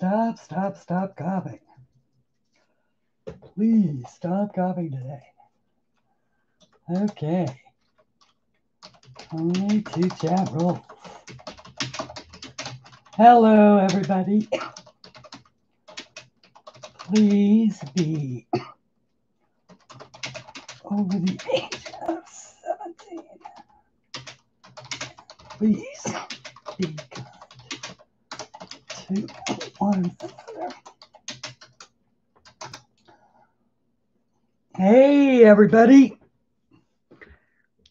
Stop coughing. Please stop coughing today. Okay. Only 2 chat rules. Hello, everybody. Please be over the age of 17. Please be kind to one another. Hey, everybody.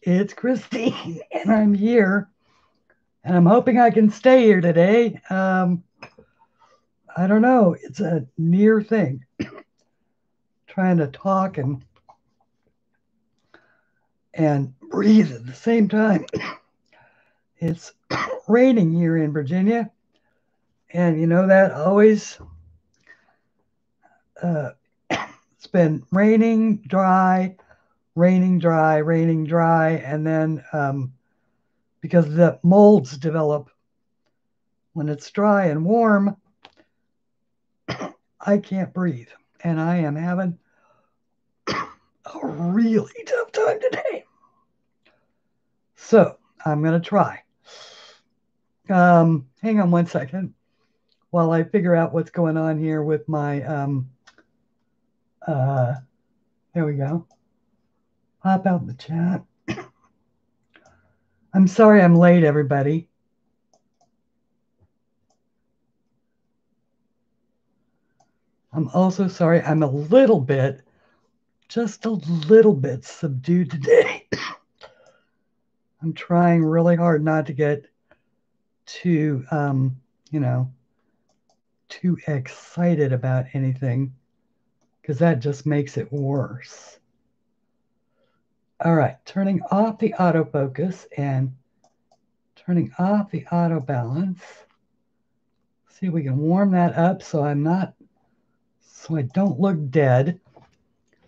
It's Christine, and I'm here, and I'm hoping I can stay here today. I don't know. It's a near thing. Trying to talk and breathe at the same time. It's raining here in Virginia, and you know that always. It's been raining, dry, and then because the molds develop when it's dry and warm, I can't breathe, and I am having a really tough time today. So I'm going to try. Hang on one second while I figure out what's going on here with my, there we go. Pop out the chat. I'm sorry I'm late, everybody. I'm also sorry I'm a little bit, just a little bit subdued today. I'm trying really hard not to get too, too excited about anything, because that just makes it worse. All right, turning off the autofocus and turning off the auto balance. See if we can warm that up so I don't look dead.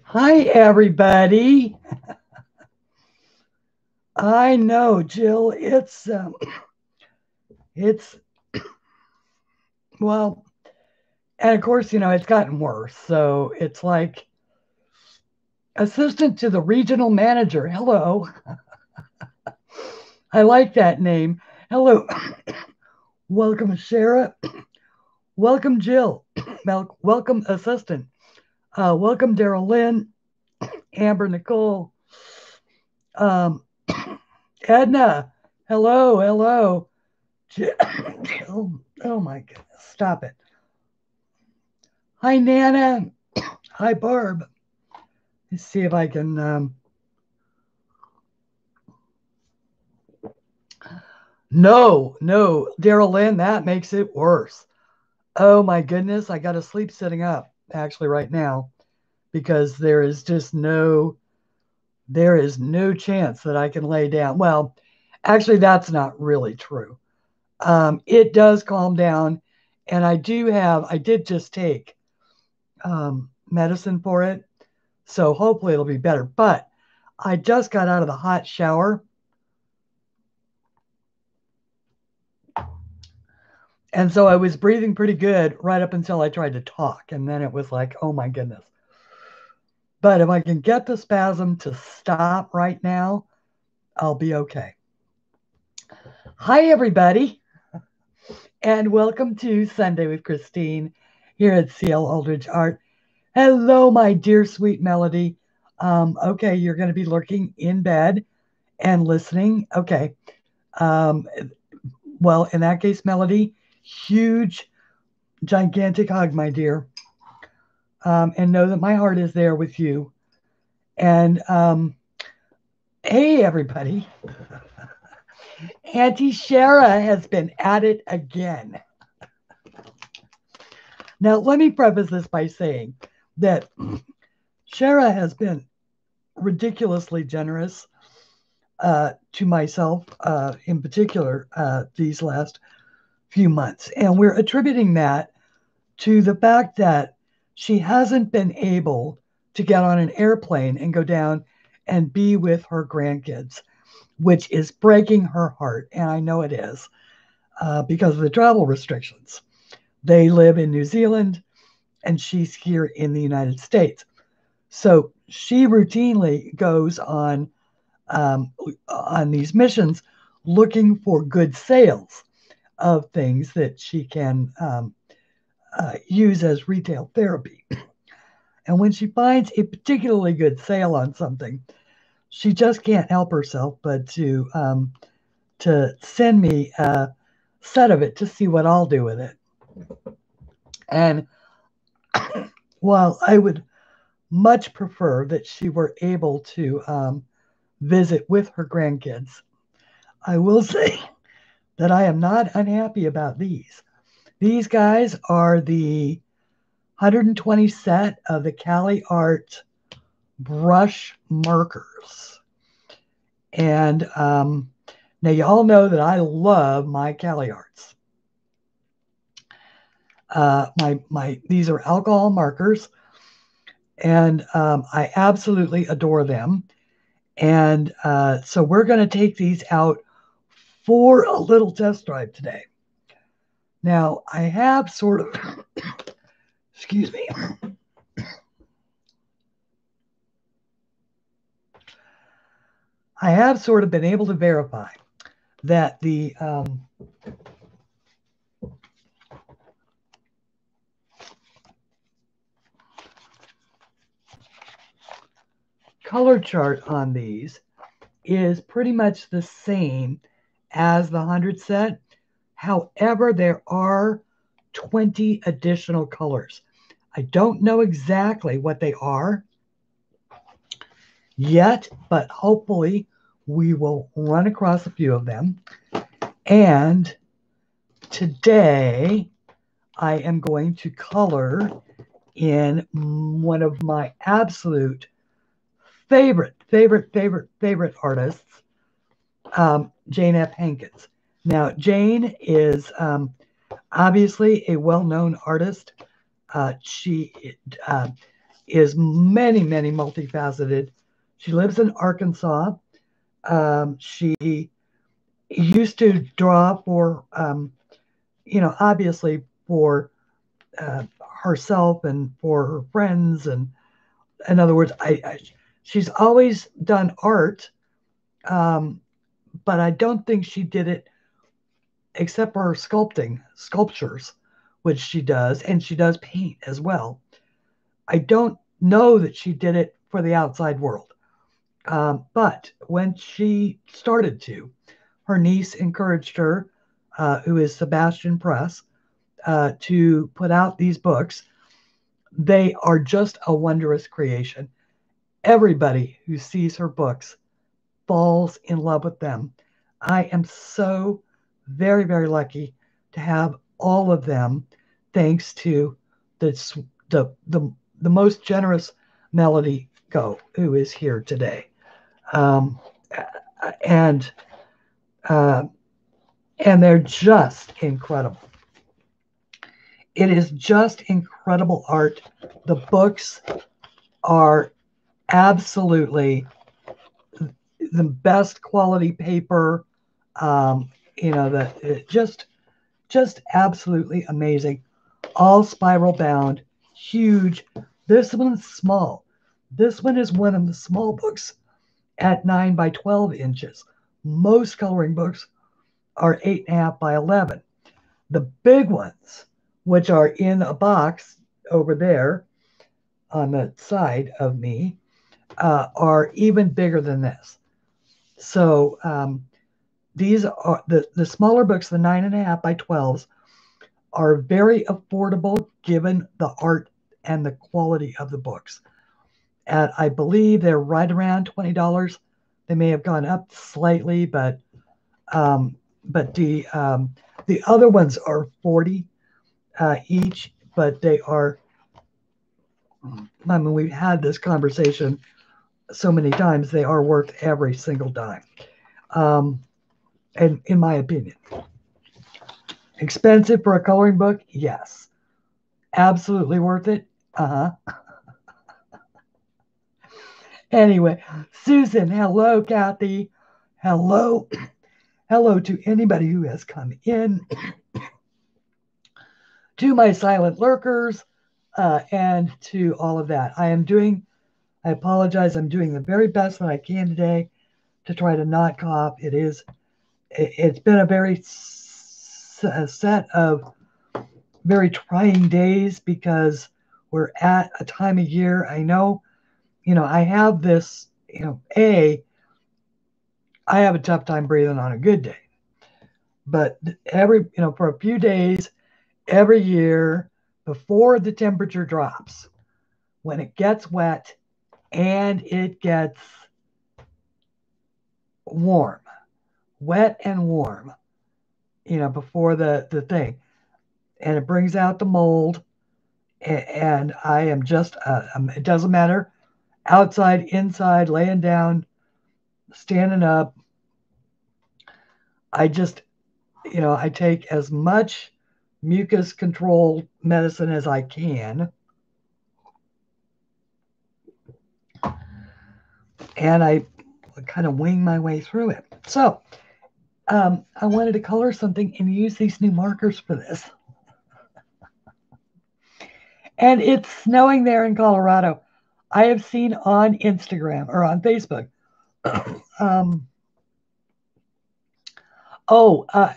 Hi, everybody. I know, Jill, it's well, and of course, it's gotten worse. So it's like assistant to the regional manager. Hello. I like that name. Hello. Welcome, Shara. Welcome, Jill. Welcome, assistant. Welcome, Daryl Lynn, Amber Nicole, Edna. Hello. Jill. Oh my goodness. Stop it. Hi, Nana. Hi, Barb. Let's see if I can. No, Daryl Lynn, that makes it worse. Oh my goodness, I got to sleep sitting up actually right now, because there is no chance that I can lay down. Well, actually, that's not really true. It does calm down, and I did just take medicine for it, so hopefully it'll be better. But I just got out of the hot shower, and so I was breathing pretty good right up until I tried to talk, and then it was like, oh my goodness. But if I can get the spasm to stop right now, I'll be okay. Hi, everybody, and welcome to Sunday with Christine here at CL Aldridge Art. Hello, my dear sweet Melody. Okay, you're going to be lurking in bed and listening. Okay. Well, in that case, Melody, huge, gigantic hug, my dear. And know that my heart is there with you. And hey, everybody. Auntie Shara has been at it again. Now, let me preface this by saying that Shara has been ridiculously generous to myself in particular these last few months. And we're attributing that to the fact that she hasn't been able to get on an airplane and go down and be with her grandkids, which is breaking her heart. And I know it is because of the travel restrictions. They live in New Zealand, and she's here in the United States. So she routinely goes on these missions looking for good sales of things that she can use as retail therapy. And when she finds a particularly good sale on something, she just can't help herself but to send me a set of it to see what I'll do with it. And while I would much prefer that she were able to visit with her grandkids, I will say that I am not unhappy about these. These guys are the 120 set of the Cali Art brush markers. And now you all know that I love my Cali Arts. These are alcohol markers, and I absolutely adore them. And so we're going to take these out for a little test drive today. Now, I have sort of, excuse me, I have sort of been able to verify that the color chart on these is pretty much the same as the 100 set. However, there are 20 additional colors. I don't know exactly what they are yet, but hopefully we will run across a few of them. And today I am going to color in one of my absolute favorite artists, Jane F. Hankins. Now, Jane is obviously a well-known artist. She is many multifaceted. She lives in Arkansas. She used to draw for, obviously for herself and for her friends. And in other words, she's always done art, but I don't think she did it except for her sculptures, which she does, and she does paint as well. I don't know that she did it for the outside world. But when she started to, her niece encouraged her, who is Sebastian Press, to put out these books. They are just a wondrous creation. Everybody who sees her books falls in love with them. I am so very lucky to have all of them, thanks to the most generous Melody Go, who is here today. And they're just incredible. It is just incredible art. The books are absolutely the best quality paper. Just absolutely amazing. All spiral bound, huge. This one's small. This one is one of the small books at 9 by 12 inches. Most coloring books are 8.5 by 11. The big ones, which are in a box over there on the side of me, are even bigger than this. So these are the smaller books, the 9.5 by 12s, are very affordable given the art and the quality of the books. And I believe they're right around $20. They may have gone up slightly, but the other ones are $40 each. But they are. I mean, we've had this conversation so many times. They are worth every single dime. And in my opinion, expensive for a coloring book, yes. Absolutely worth it. Anyway, Susan, hello, Kathy. Hello. Hello to anybody who has come in. to my silent lurkers, and to all of that. I apologize, I'm doing the very best that I can today to try to not cough. It's been a set of very trying days because we're at a time of year. I know, I have this, I have a tough time breathing on a good day. But for a few days, every year, before the temperature drops, when it gets wet and it gets warm, wet and warm, before the thing, and it brings out the mold, and I am just, it doesn't matter, outside, inside, laying down, standing up. I just, I take as much mucus control medicine as I can. And I kind of wing my way through it. So I wanted to color something and use these new markers for this. And it's snowing there in Colorado. I have seen on Instagram or on Facebook.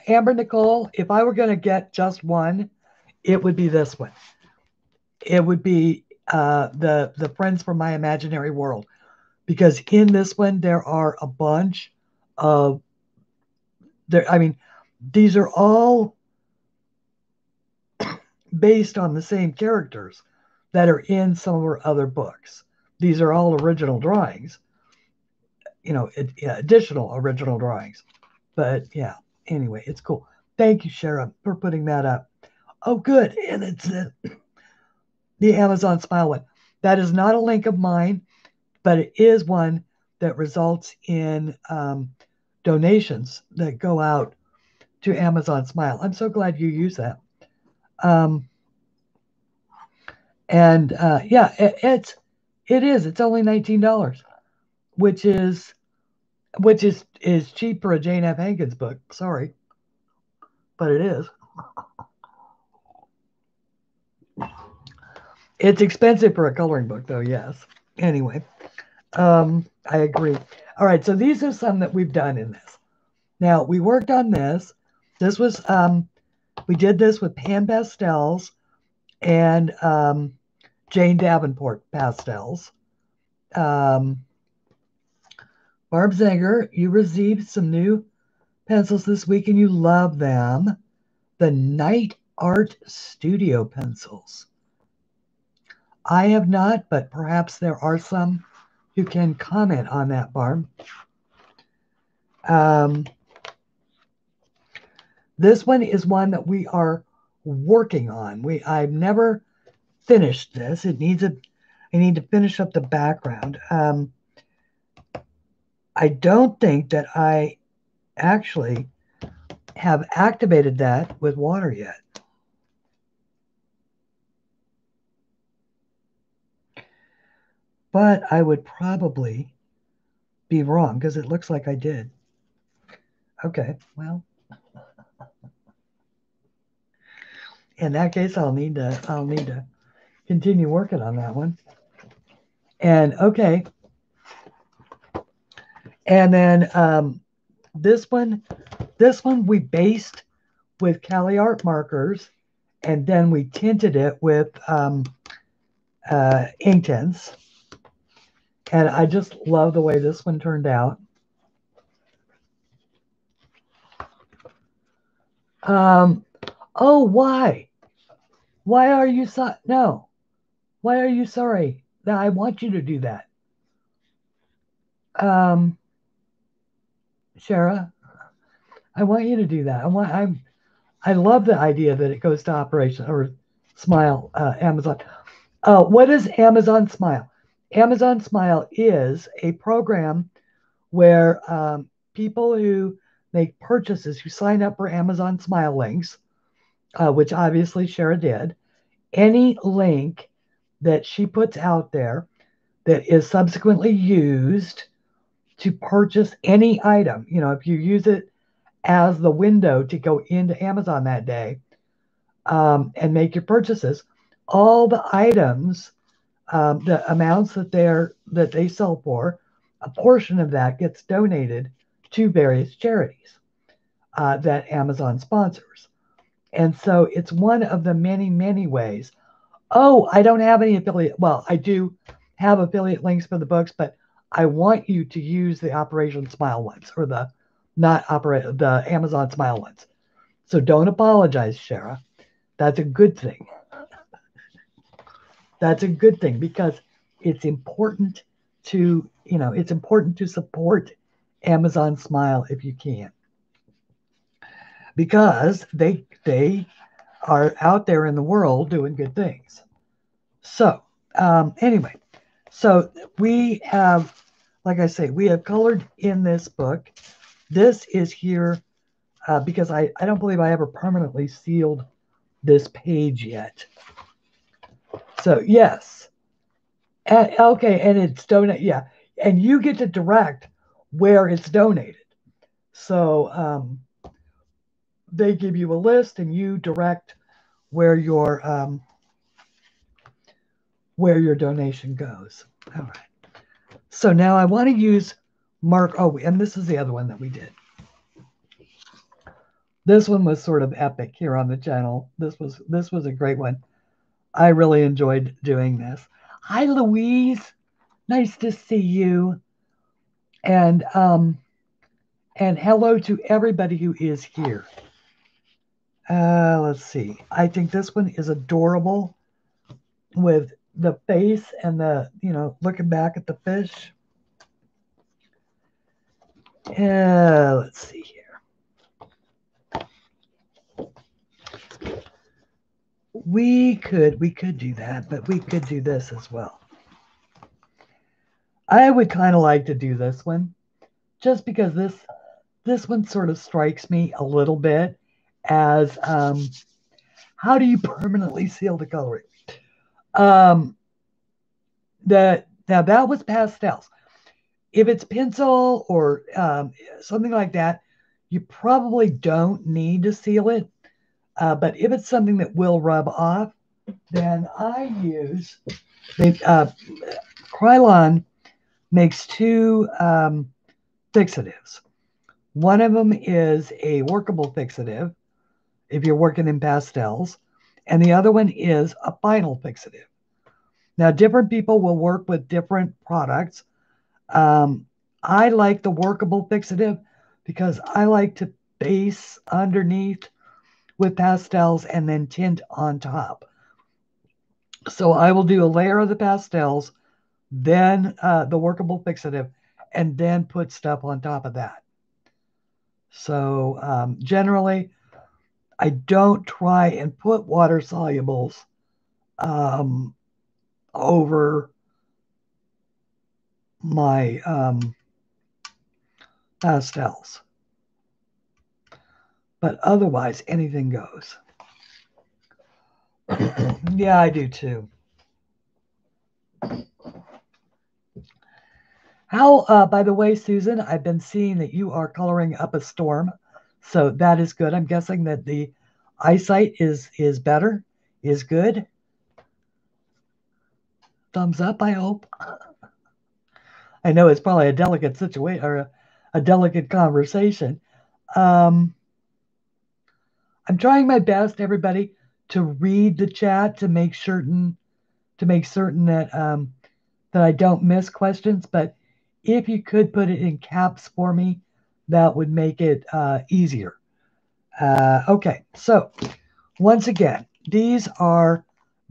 Amber Nicole, if I were going to get just one, it would be this one. It would be the Friends from My Imaginary World. Because in this one, there are a bunch of, these are all based on the same characters that are in some of her other books. These are all original drawings, additional original drawings. But yeah, anyway, it's cool. Thank you, Shara, for putting that up. Oh, good. And it's the Amazon Smile one. That is not a link of mine, but it is one that results in donations that go out to Amazon Smile. I'm so glad you use that. It's only $19, which is cheap for a Jane F. Hankins book. Sorry, but it is. It's expensive for a coloring book, though. Yes. Anyway, I agree. All right, so these are some that we've done in this. Now we worked on this. This was we did this with Pan Pastels and Jane Davenport pastels. Barb Zenger, you received some new pencils this week and you love them. The Night Art Studio pencils. I have not, but perhaps there are some who can comment on that, Barb. This one is one that we are working on. I've never finished this. I need to finish up the background. I don't think that I actually have activated that with water yet. But I would probably be wrong because it looks like I did. Okay, well, in that case, I'll need to continue working on that one. And okay, and then this one we based with Cali Art markers, and then we tinted it with Inktense. And I just love the way this one turned out. Oh, why? Why are you no? Why are you sorry? I want you to do that. Shara, I want you to do that. I love the idea that it goes to Operation or Smile Amazon. What is Amazon Smile? Amazon Smile is a program where people who make purchases, who sign up for Amazon Smile links, which obviously Shara did, any link that she puts out there that is subsequently used to purchase any item, if you use it as the window to go into Amazon that day, and make your purchases, all the items, the amounts that they sell for, a portion of that gets donated to various charities that Amazon sponsors. And so it's one of the many, many ways. Oh, I don't have any affiliate. Well, I do have affiliate links for the books, but I want you to use the Operation Smile ones, or the Amazon Smile ones. So don't apologize, Shara. That's a good thing. That's a good thing, because it's important to, it's important to support Amazon Smile if you can, because they are out there in the world doing good things. So anyway, so we have, like I say, we have colored in this book. This is here because I don't believe I ever permanently sealed this page yet. So yes. Okay, and it's donated. Yeah, and you get to direct where it's donated. So they give you a list, and you direct where your donation goes. All right. So now I want to use Mark. Oh, and this is the other one that we did. This one was sort of epic here on the channel. This was a great one. I really enjoyed doing this. Hi, Louise. Nice to see you. And hello to everybody who is here. Let's see. I think this one is adorable, with the face and the, looking back at the fish. Let's see here. We could do that, but we could do this as well. I would kind of like to do this one, just because this one sort of strikes me a little bit as how do you permanently seal the coloring? Now that was pastels. If it's pencil or something like that, you probably don't need to seal it. But if it's something that will rub off, then I use Krylon makes two fixatives. One of them is a workable fixative if you're working in pastels, and the other one is a final fixative. Now, different people will work with different products. I like the workable fixative because I like to base underneath with pastels and then tint on top. So I will do a layer of the pastels, then the workable fixative, and then put stuff on top of that. So generally, I don't try and put water solubles over my pastels. But otherwise, anything goes. Yeah, I do too. How, by the way, Susan, I've been seeing that you are coloring up a storm. So that is good. I'm guessing that the eyesight is better, is good. Thumbs up, I hope. I know it's probably a delicate situation, or a delicate conversation. I'm trying my best, everybody, to read the chat to make certain that that I don't miss questions. But if you could put it in caps for me, that would make it easier. Okay, so once again, these are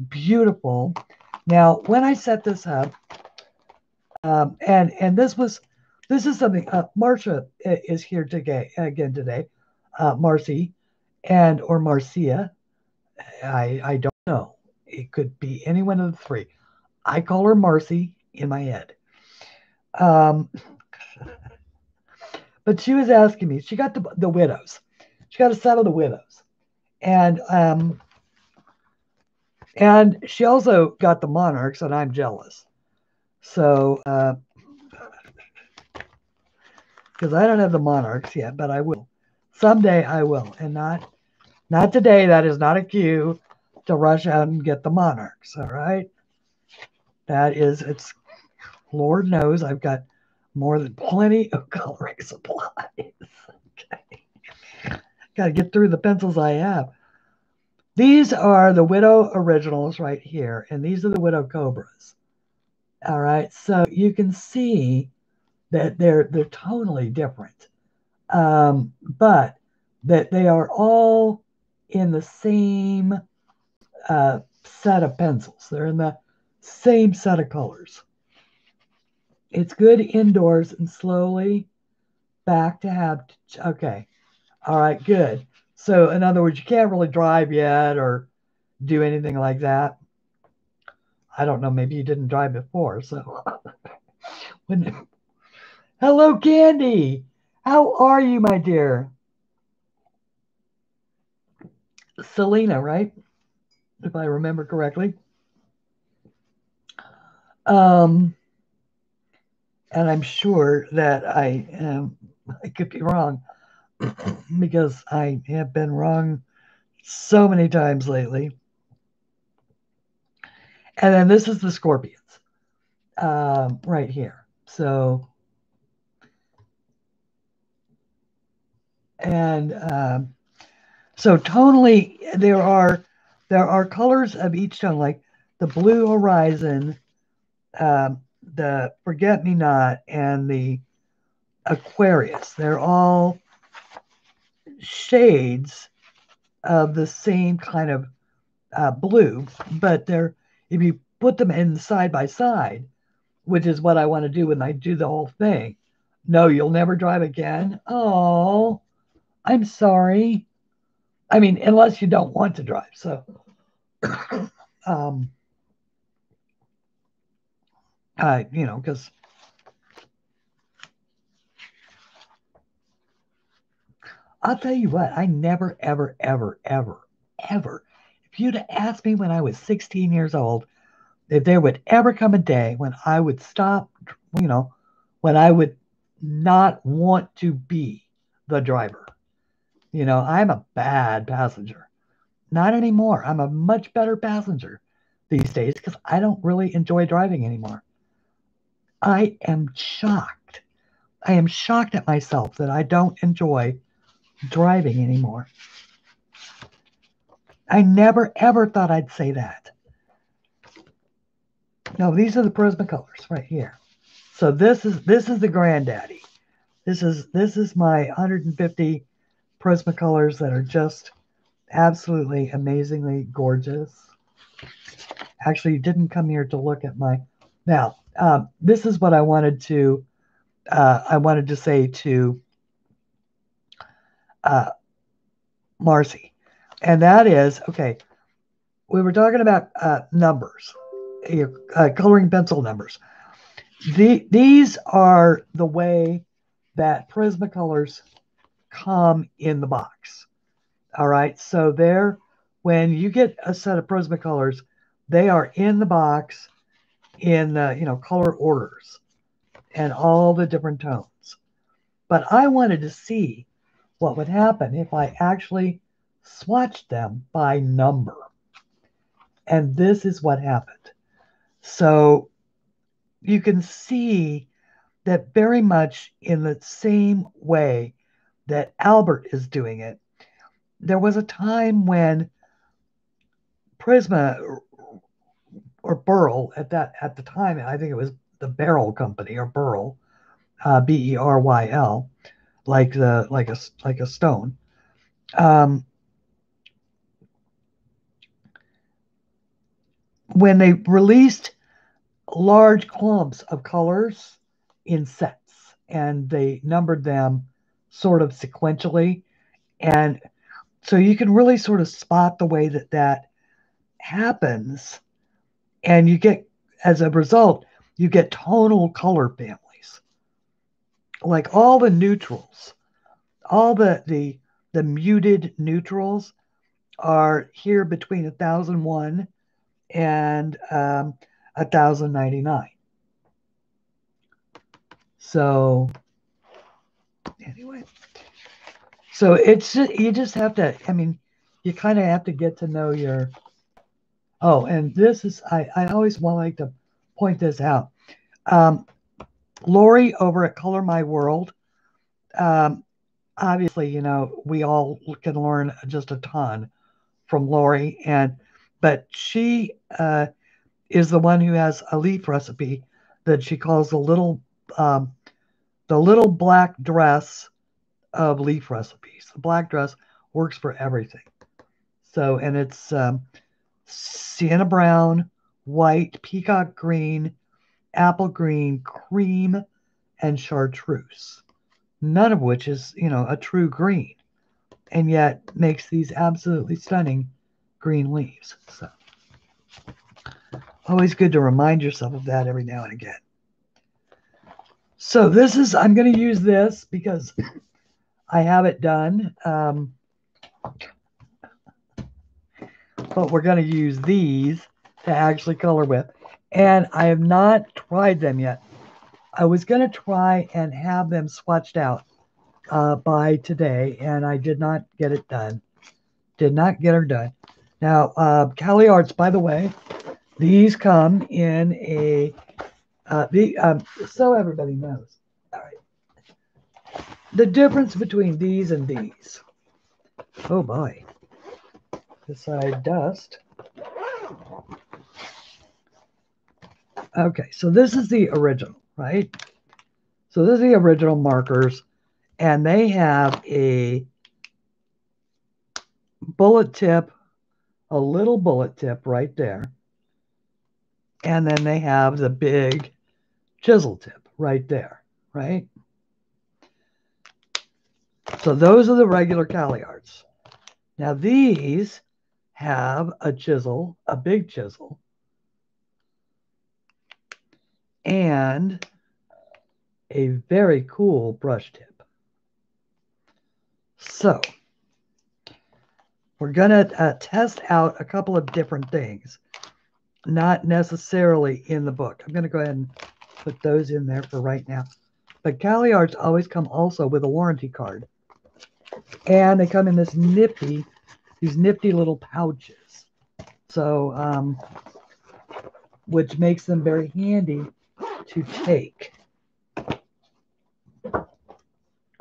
beautiful. Now, when I set this up, and this is something. Marcia is here today today, Marcy, or Marcia. I don't know. It could be any one of the three. I call her Marcy in my head. But she was asking me. She got the widows. She got a set of the widows, and she also got the monarchs, and I'm jealous. So, because I don't have the monarchs yet, but I will. Someday I will, and not Not today. That is not a cue to rush out and get the monarchs. All right. That is, it's, Lord knows I've got more than plenty of coloring supplies. Okay. Got to get through the pencils I have. These are the Widow originals right here, and these are the Widow Cobras. All right. So you can see that they're totally different. But that they are all in the same set of pencils. They're in the same set of colors. It's good indoors and slowly back to have, okay. All right, good. So in other words, you can't really drive yet or do anything like that. I don't know, maybe you didn't drive before. So hello, Candy. How are you, my dear? Selena, right? If I remember correctly. And I'm sure that I could be wrong because I have been wrong so many times lately. And then this is the Scorpions right here. So, and so tonally, there are colors of each tone, like the Blue Horizon, the Forget Me Not, and the Aquarius. They're all shades of the same kind of blue, but they're, if you put them in side by side, which is what I want to do when I do the whole thing. No, you'll never drive again. Oh, I'm sorry. I mean, unless you don't want to drive. So, because I'll tell you what, I never, ever, ever, ever, ever, if you'd asked me when I was 16 years old, if there would ever come a day when I would stop, when I would not want to be the driver. I'm a bad passenger. Not anymore. I'm a much better passenger these days because I don't really enjoy driving anymore. I am shocked. I am shocked at myself that I don't enjoy driving anymore. I never ever thought I'd say that. No, these are the Prismacolors right here. So this is the granddaddy. This is my 150 Prismacolors that are just absolutely amazingly gorgeous. Actually, you didn't come here to look at my. Now, this is what I wanted to say to Marcy, and that is, okay, we were talking about numbers, coloring pencil numbers. These are the way that Prismacolors come in the box. All right, so when you get a set of Prismacolors, they are in the box in the color orders and all the different tones. But I wanted to see what would happen if I actually swatched them by number. And this is what happened. So you can see that very much in the same way that Albert is doing it. There was a time when Prisma or Burl at the time, I think it was the Beryl Company or Burl, Beryl, like a stone. When they released large clumps of colors in sets and they numbered them sort of sequentially, and so you can really sort of spot the way that happens, and you get, as a result, you get tonal color families, like all the neutrals, all the muted neutrals are here between 1001 and 1099. So anyway, so it's just, you just have to, I mean, you kind of have to get to know your. Oh, and this is, I always want like to point this out. Lori over at Color My World, obviously, you know, we all can learn just a ton from Lori, but she is the one who has a leaf recipe that she calls um, the little black dress of leaf recipes. The black dress works for everything. So, and it's sienna brown, white, peacock green, apple green, cream, and chartreuse. None of which is, you know, a true green, and yet makes these absolutely stunning green leaves. So, always good to remind yourself of that every now and again. So this is, I'm going to use this because I have it done. But we're going to use these to actually color with. And I have not tried them yet. I was going to try and have them swatched out by today, and I did not get it done. Did not get her done. Now, Cali Arts, by the way, these come in a, so everybody knows. All right. The difference between these and these. Oh boy. Decide dust. Okay, so this is the original, right? So this is the original markers, and they have a bullet tip, a little bullet tip right there. And then they have the big chisel tip right there, right? So those are the regular Cali Arts. Now these have a chisel, a big chisel, and a very cool brush tip. So we're going to test out a couple of different things, not necessarily in the book. I'm going to go ahead and put those in there for right now. But Cali Arts always come also with a warranty card. And they come in these nifty little pouches. So, which makes them very handy to take.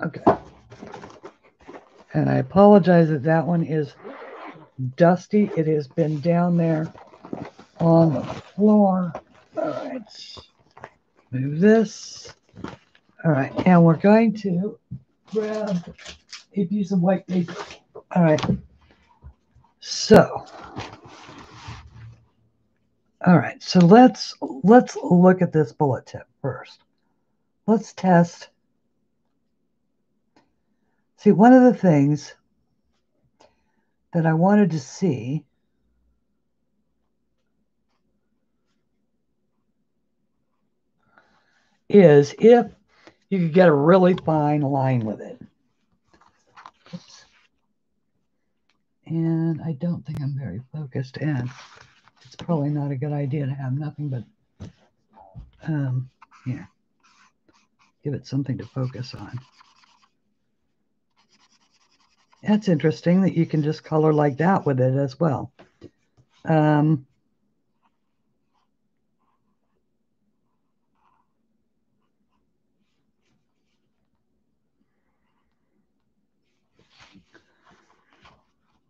Okay. And I apologize that that one is dusty. It has been down there on the floor. All right. Move this. All right. And we're going to grab a piece of white paper. All right. So, all right. So let's look at this bullet tip first. Let's test. See, one of the things that I wanted to see is if you could get a really fine line with it. Oops. And I don't think I'm very focused, and it's probably not a good idea to have nothing but, here, give it something to focus on. That's interesting that you can just color like that with it as well.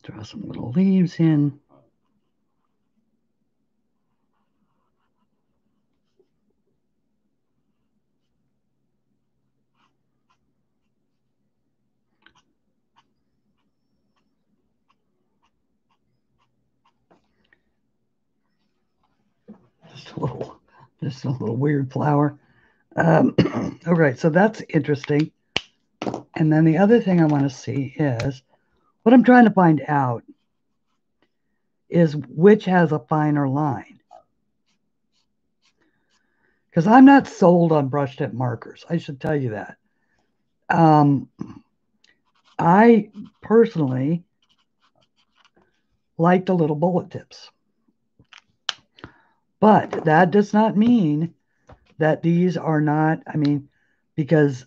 Draw some little leaves in. Just a little weird flower. Okay, so that's interesting. And then the other thing I want to see is, what I'm trying to find out is which has a finer line. Because I'm not sold on brush tip markers. I should tell you that. I personally like the little bullet tips. But that does not mean that these are not, I mean, because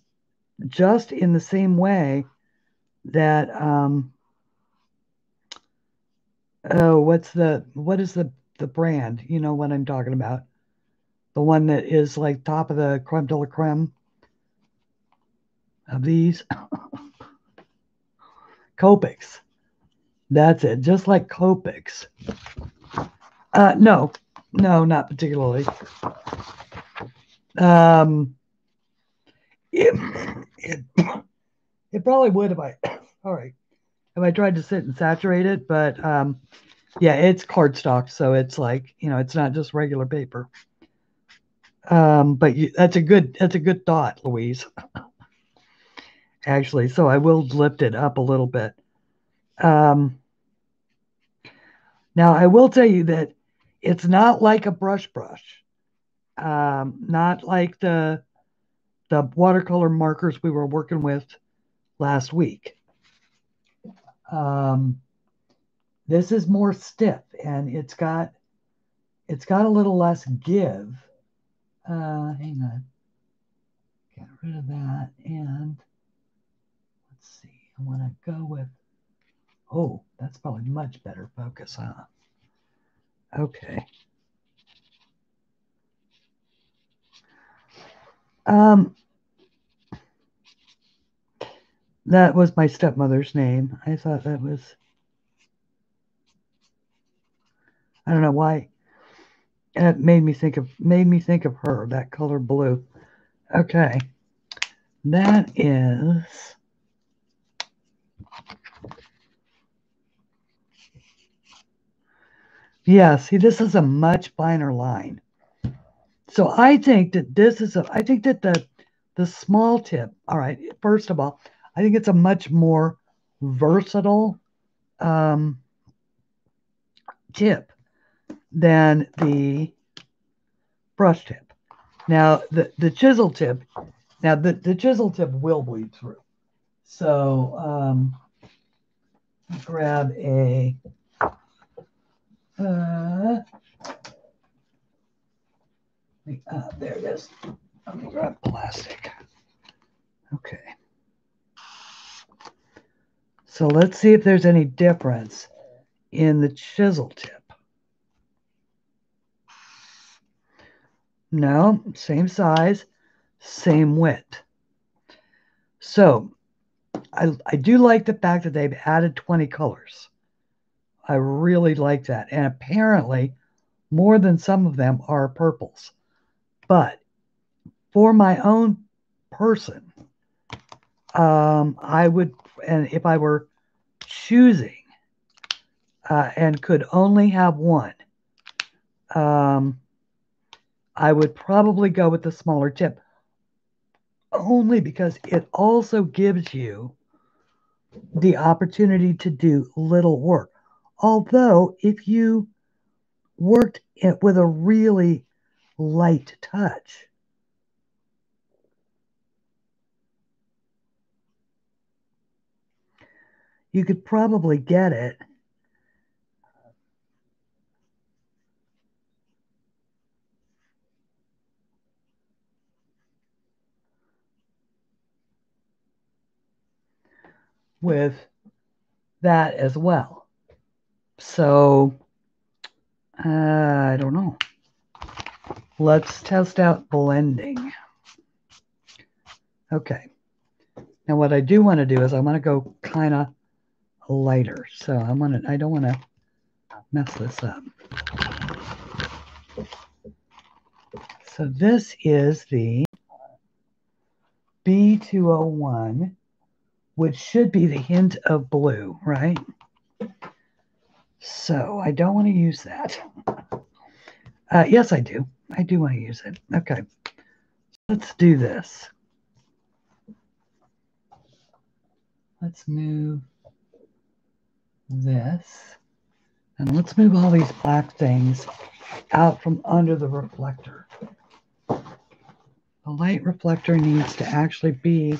just in the same way that Oh, what is the brand? You know what I'm talking about. The one that is like top of the creme de la creme of these. Copics. That's it. Just like Copics. No, not particularly. Um, it, it, it probably would if I, all right, if I tried to sit and saturate it, but yeah, it's cardstock, so it's like, it's not just regular paper. But that's a good thought, Louise. Actually, so I will lift it up a little bit. Now I will tell you that it's not like a brush, not like the watercolor markers we were working with last week. This is more stiff, and it's got a little less give. Hang on, get rid of that, and let's see. I want to go with. Oh, that's probably much better focus, huh? Okay. That was my stepmother's name. I thought that was. I don't know why. It made me think of her. That color blue. Okay. That is. Yeah, see, this is a much finer line. So I think that I think that the small tip, all right, first of all, I think it's a much more versatile tip than the brush tip. Now, the chisel tip, the chisel tip will bleed through. So grab a there it is. Let me grab plastic. Okay. So let's see if there's any difference in the chisel tip. No, same size, same width. So I do like the fact that they've added 20 colors. I really like that. And apparently more than some of them are purples. But for my own person, I would, and if I were choosing and could only have one, I would probably go with the smaller tip, only because it also gives you the opportunity to do little work. Although, if you worked it with a really light touch, you could probably get it with that as well. So, I don't know. Let's test out blending. Okay. Now what I do want to do is I want to go kind of lighter. So I don't want to mess this up. So this is the B201, which should be the hint of blue, right? So I don't want to use that. Yes, I do. I do want to use it. Okay. Let's do this. Let's move this. And let's move all these black things out from under the reflector. The light reflector needs to actually be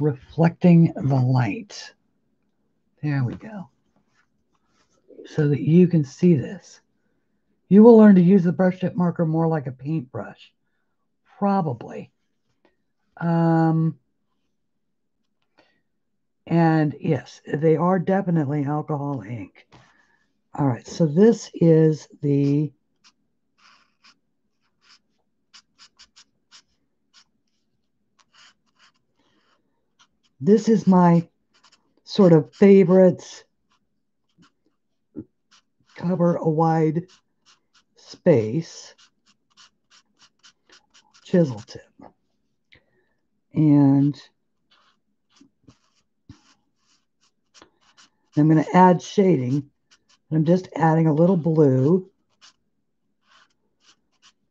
reflecting the light. There we go. So that you can see this. You will learn to use the brush tip marker more like a paintbrush. Probably. And yes, they are definitely alcohol ink. All right, so this is my sort of favorites. Cover a wide space chisel tip. And I'm going to add shading. I'm just adding a little blue,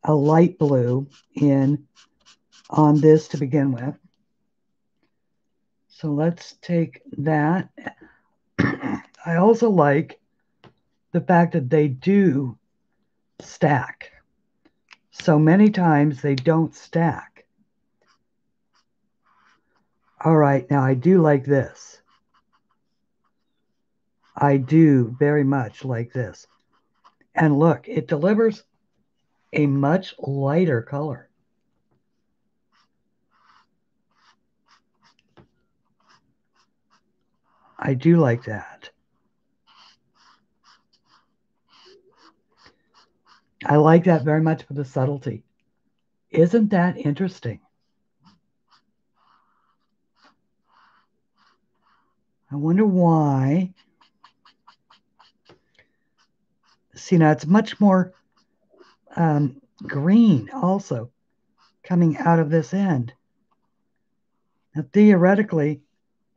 a light blue in on this to begin with. So let's take that. I also like the fact that they do stack. So many times they don't stack. All right, now I do like this. I do very much like this. And look, it delivers a much lighter color. I do like that. I like that very much for the subtlety. Isn't that interesting? I wonder why. See, now it's much more green also coming out of this end. Now, theoretically,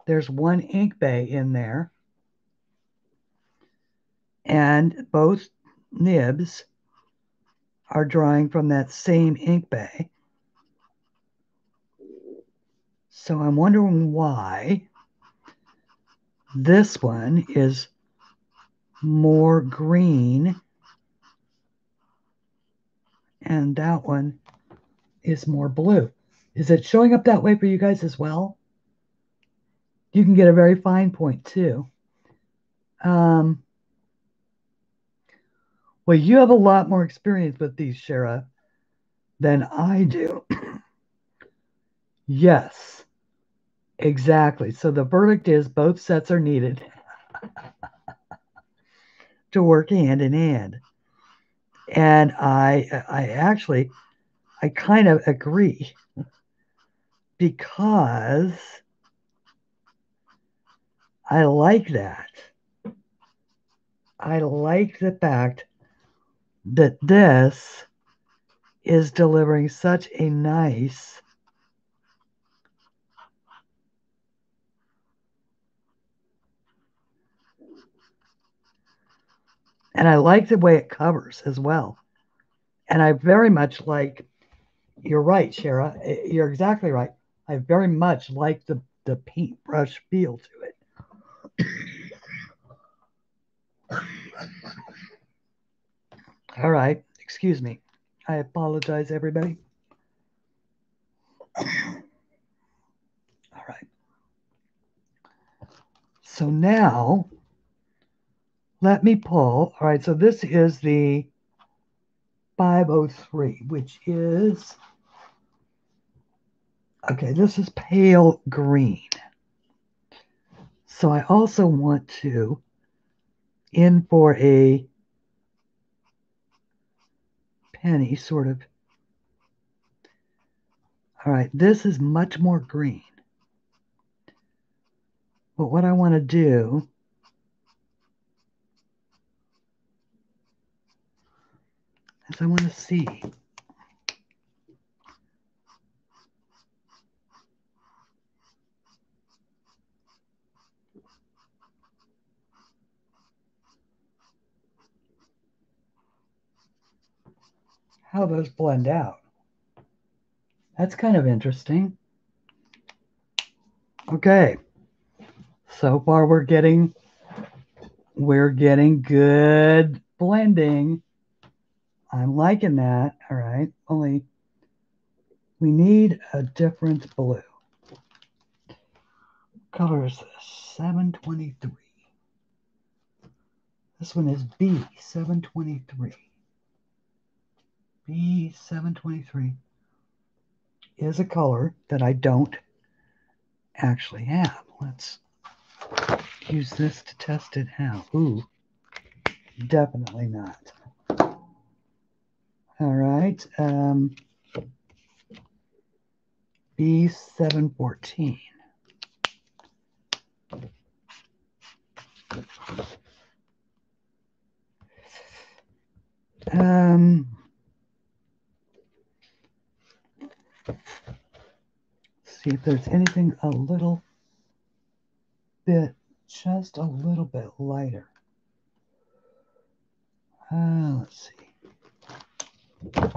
there's one ink bay in there, and both nibs are drawing from that same ink bay. So I'm wondering why this one is more green and that one is more blue. Is it showing up that way for you guys as well? You can get a very fine point too. Well, you have a lot more experience with these, Shara, than I do. Yes, exactly. So the verdict is both sets are needed to work hand in hand. And I kind of agree because I like that. I like the fact that this is delivering such a nice and I like the way it covers as well. And I very much like, you're right, Shara, you're exactly right. I very much like the paintbrush feel to it. All right, excuse me. I apologize, everybody. All right. So now, let me pull. All right, so this is the 503, which is, okay, this is pale green. So I also want to in for a penny sort of. All right, this is much more green. But what I want to do is I want to see how those blend out. That's kind of interesting. Okay, so far we're getting good blending. I'm liking that. All right, only we need a different blue. What color is this? 723. This one is B723. B723 is a color that I don't actually have. Let's use this to test it out. Ooh. Definitely not. All right. B714. See if there's anything a little bit, just a little bit lighter. Let's see. Let's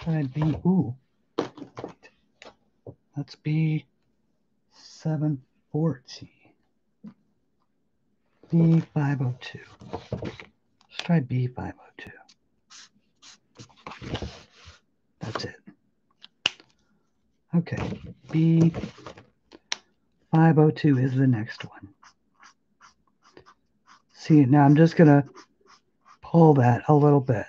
try B. Ooh. Let's B714. B502. Let's try B502. That's it. Okay. B502 is the next one. See, now I'm just going to pull that a little bit.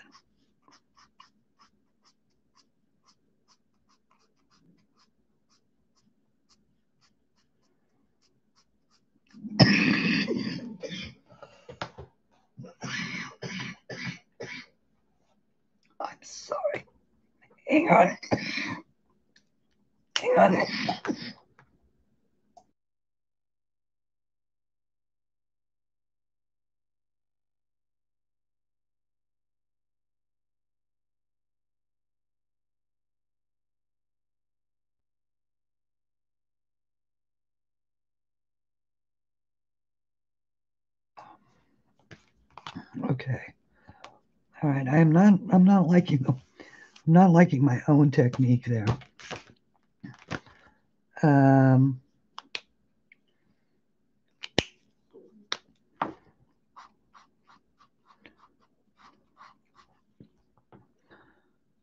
I'm sorry. Hang on. Hang on. Okay. All right. I'm not liking my own technique there.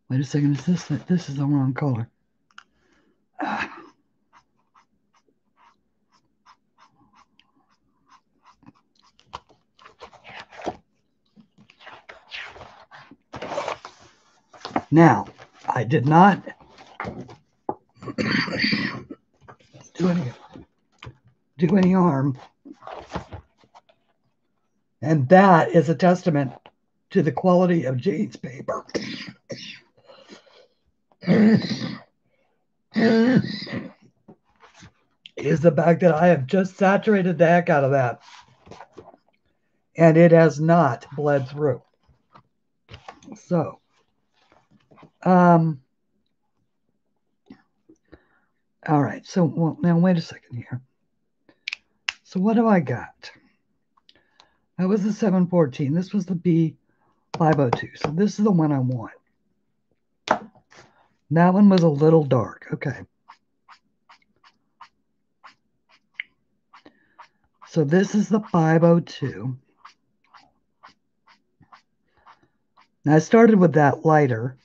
Wait a second. This is the wrong color. Now, I did not do any harm. And that is a testament to the quality of Jane's paper. Is the fact that I have just saturated the heck out of that. And it has not bled through. So, all right. So, well, now wait a second here. So what do I got? That was the 714. This was the B502. So this is the one I want. That one was a little dark. Okay. So this is the 502. Now I started with that lighter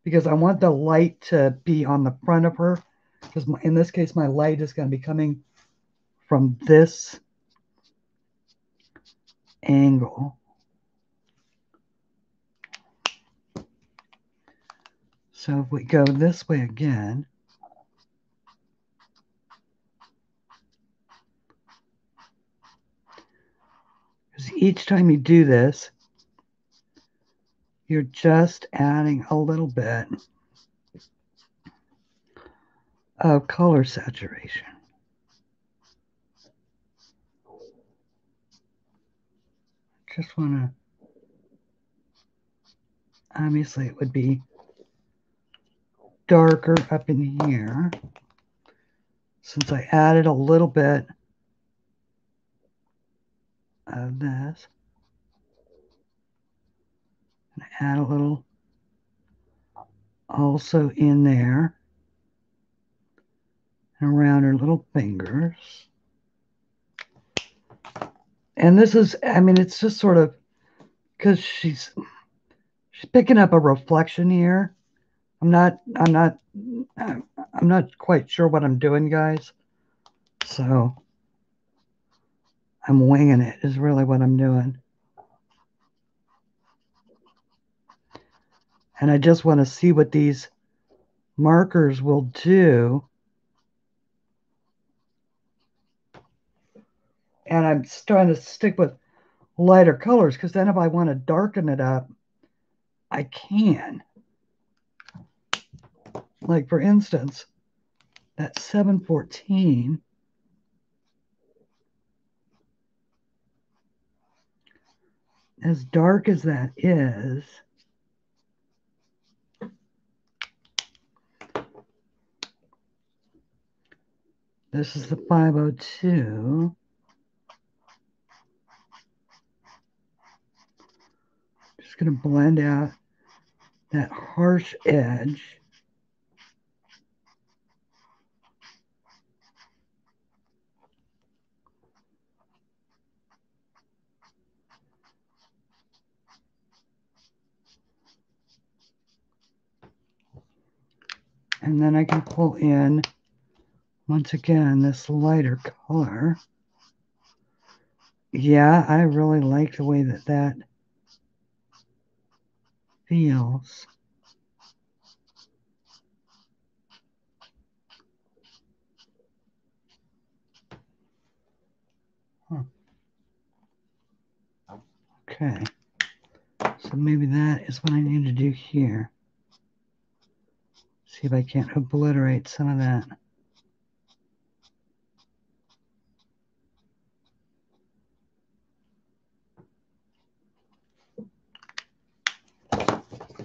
because I want the light to be on the front of her. Because in this case, my light is going to be coming from this angle. So if we go this way again, because each time you do this, you're just adding a little bit of color saturation. Just want to, obviously it would be darker up in here since I added a little bit of this. And add a little also in there and around her little fingers. And this is, I mean, it's just sort of because she's picking up a reflection here. I'm not quite sure what I'm doing, guys. So I'm winging it is really what I'm doing. And I just want to see what these markers will do. And I'm trying to stick with lighter colors, because then if I want to darken it up, I can. Like for instance, that 714, as dark as that is, this is the 502. Just going to blend out that harsh edge. And then I can pull in, once again, this lighter color. Yeah, I really like the way that that feels. Huh. Okay. So maybe that is what I need to do here. See if I can't obliterate some of that.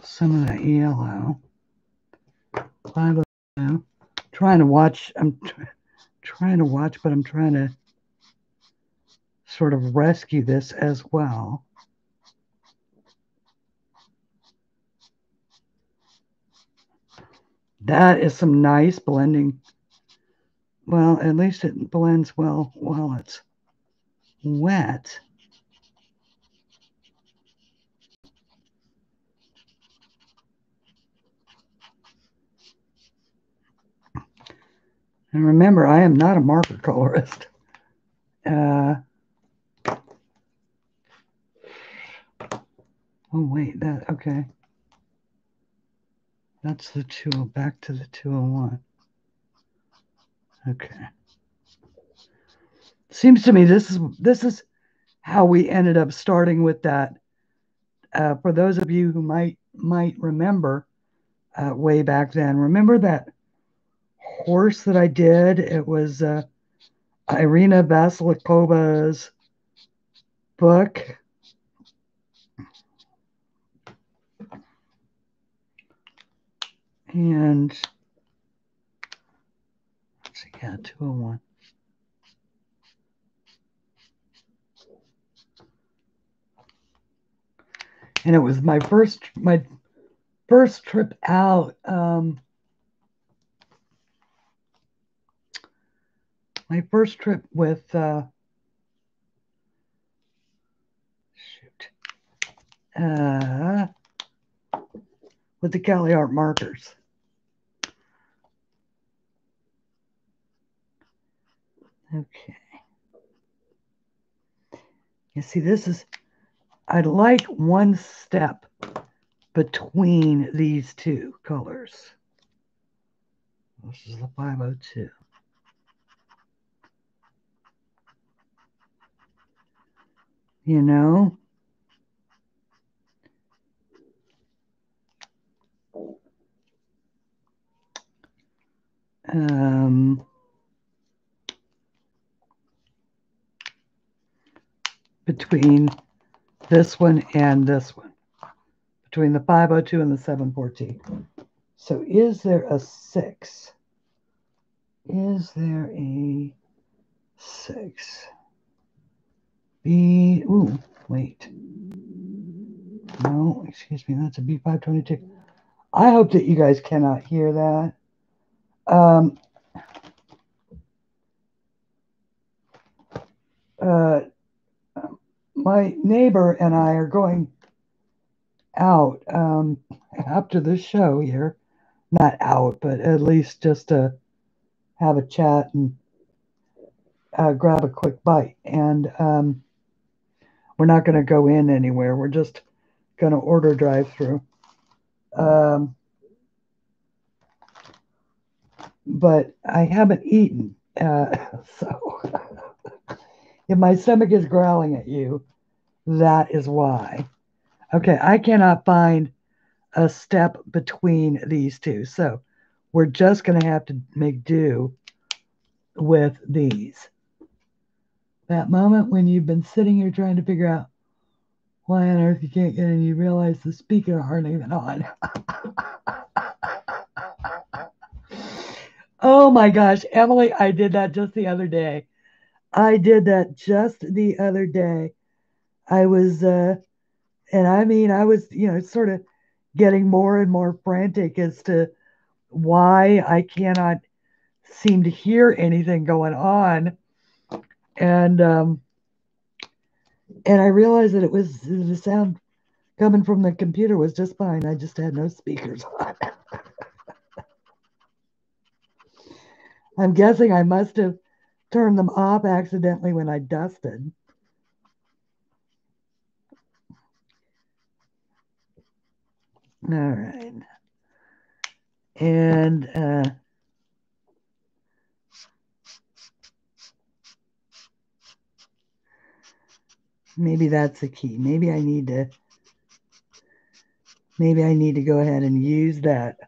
Some of that yellow. 502. Trying to watch. I'm trying to watch, but I'm trying to sort of rescue this as well. That is some nice blending. Well, at least it blends well while it's wet. And remember, I am not a marker colorist. Oh, wait, that, okay. That's the 2, back to the 201. Okay. Seems to me this is how we ended up starting with that. For those of you who might remember way back then, remember that horse that I did? It was Irina Vasilikova's book. And let's see, yeah, 201. And it was my first trip out. My first trip with with the Cali Art markers. Okay. You see, this is, I'd like one step between these two colors. This is the 502. You know? Between this one and this one. Between the 502 and the 714. So is there a 6? Is there a 6? B, ooh, wait. No, excuse me, that's a B522. I hope that you guys cannot hear that. My neighbor and I are going out after the show here. Not out, but at least just to have a chat and grab a quick bite. And we're not going to go in anywhere. We're just going to order drive-through. But I haven't eaten. So if my stomach is growling at you, That is why. Okay, I cannot find a step between these two. So we're just going to have to make do with these. That moment when you've been sitting here trying to figure out why on earth you can't get in, you realize the speaker aren't even on. Oh my gosh, Emily, I did that just the other day. I did that just the other day. I was, and I mean, I was, sort of getting more and more frantic as to why I cannot seem to hear anything going on. And I realized that it was the sound coming from the computer was just fine. I just had no speakers on. I'm guessing I must have turned them off accidentally when I dusted. All right. And maybe that's the key. Maybe I need to go ahead and use that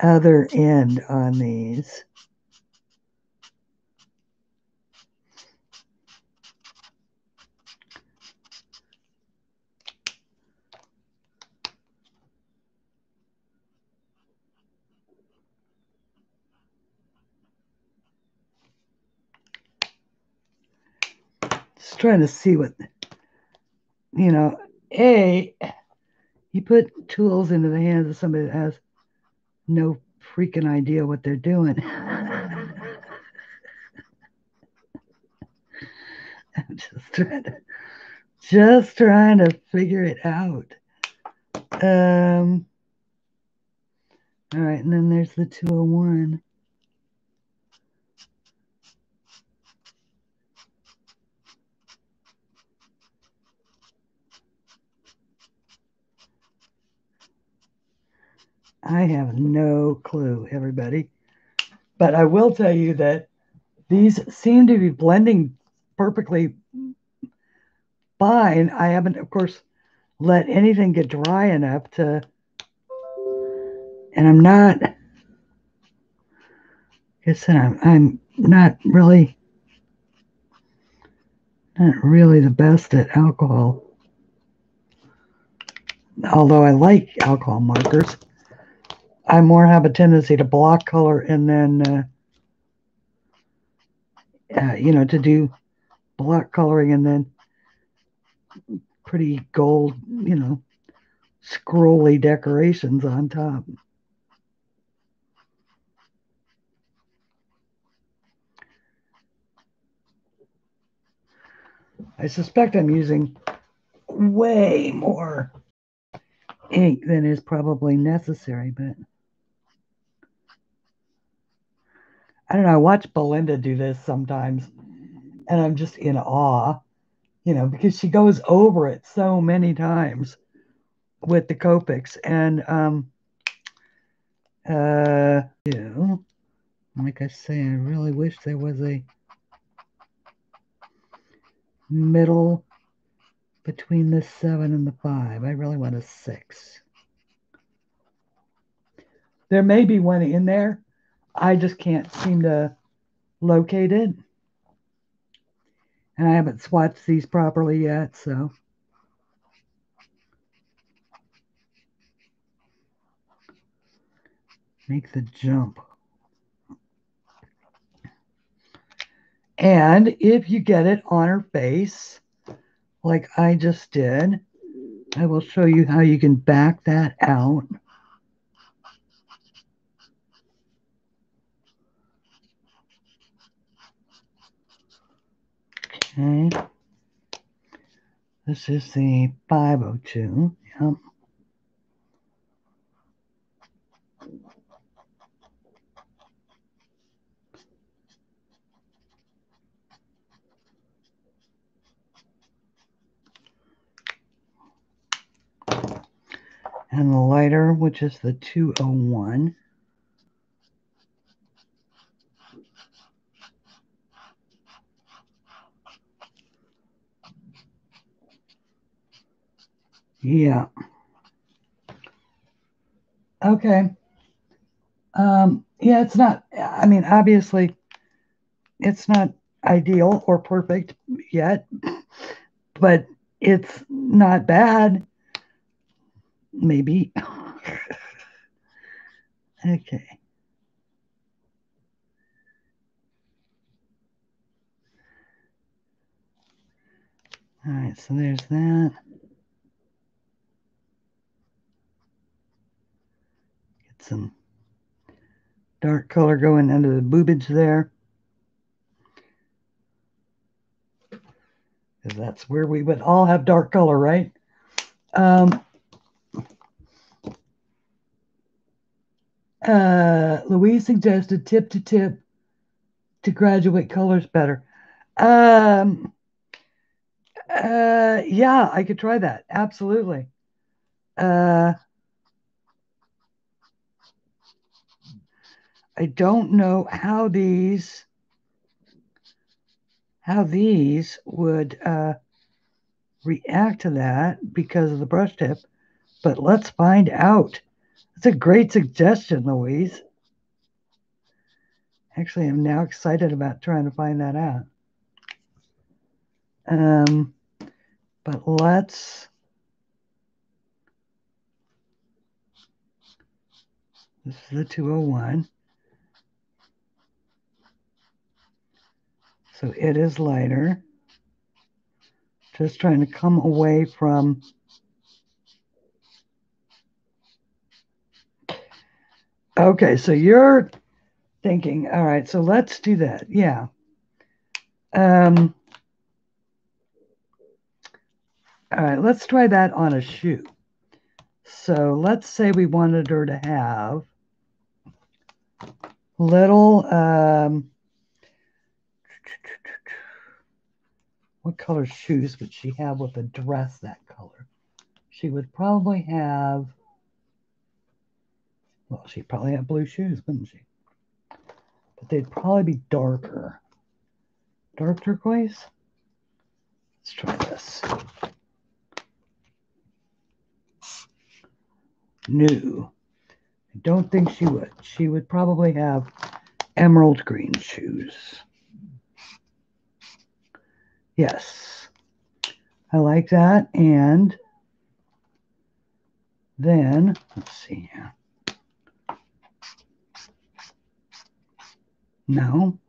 other end on these. Just trying to see what, you put tools into the hands of somebody that has no freaking idea what they're doing. I'm just trying to figure it out. All right, and then there's the 201. I have no clue, everybody. But I will tell you that these seem to be blending perfectly fine. I haven't, of course, let anything get dry enough to, and I'm not, like I said, I'm not really the best at alcohol. Although I like alcohol markers, I more have a tendency to block color and then, to do block coloring and then pretty gold, scrolly decorations on top. I suspect I'm using way more ink than is probably necessary, but I don't know. I watch Belinda do this sometimes, and I'm just in awe, because she goes over it so many times with the Copics. And like I say, I really wish there was a middle between the 7 and the 5. I really want a 6. There may be one in there. I just can't seem to locate it. And I haven't swatched these properly yet, so. Make the jump. And if you get it on her face, like I just did, I will show you how you can back that out. Okay. This is the 502. Yep. And the lighter, which is the 201. Yeah. Okay. Yeah, it's not, I mean, obviously, it's not ideal or perfect yet, but it's not bad. Maybe. Okay. All right, so there's that. Get some dark color going under the boobage there. Because that's where we would all have dark color, right? Louise suggested tip to tip to graduate colors better. Yeah, I could try that. Absolutely. I don't know how these would react to that because of the brush tip, but let's find out. That's a great suggestion, Louise. Actually, I'm now excited about trying to find that out. But let's, this is the 201. So it is lighter. Just trying to come away from, okay, so you're thinking, all right, so let's do that. Yeah. All right, let's try that on a shoe. So let's say we wanted her to have little, what color shoes would she have with a dress that color? She would probably have, well, she'd probably have blue shoes, wouldn't she? But they'd probably be darker. Dark turquoise? Let's try this. No, I don't think she would. She would probably have emerald green shoes. Yes, I like that. And then, let's see here. No.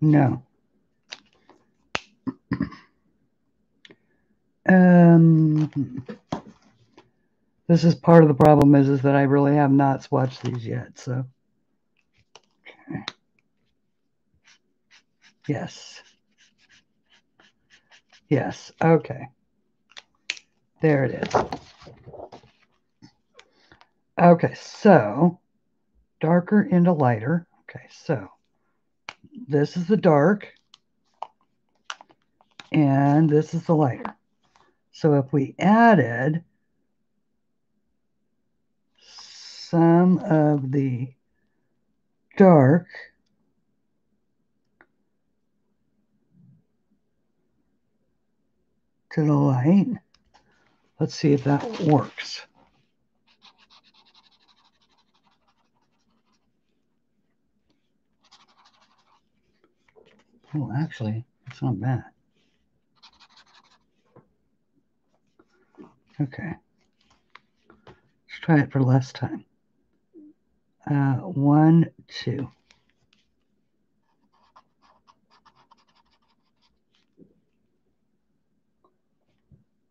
No. This is part of the problem is that I really have not swatched these yet, so. Okay. Yes. Yes, okay. There it is. Okay, so darker into lighter. Okay, so this is the dark and this is the lighter. So if we added some of the dark to the light, let's see if that works. Oh, actually, it's not bad. Okay. Let's try it for less time. 1, 2.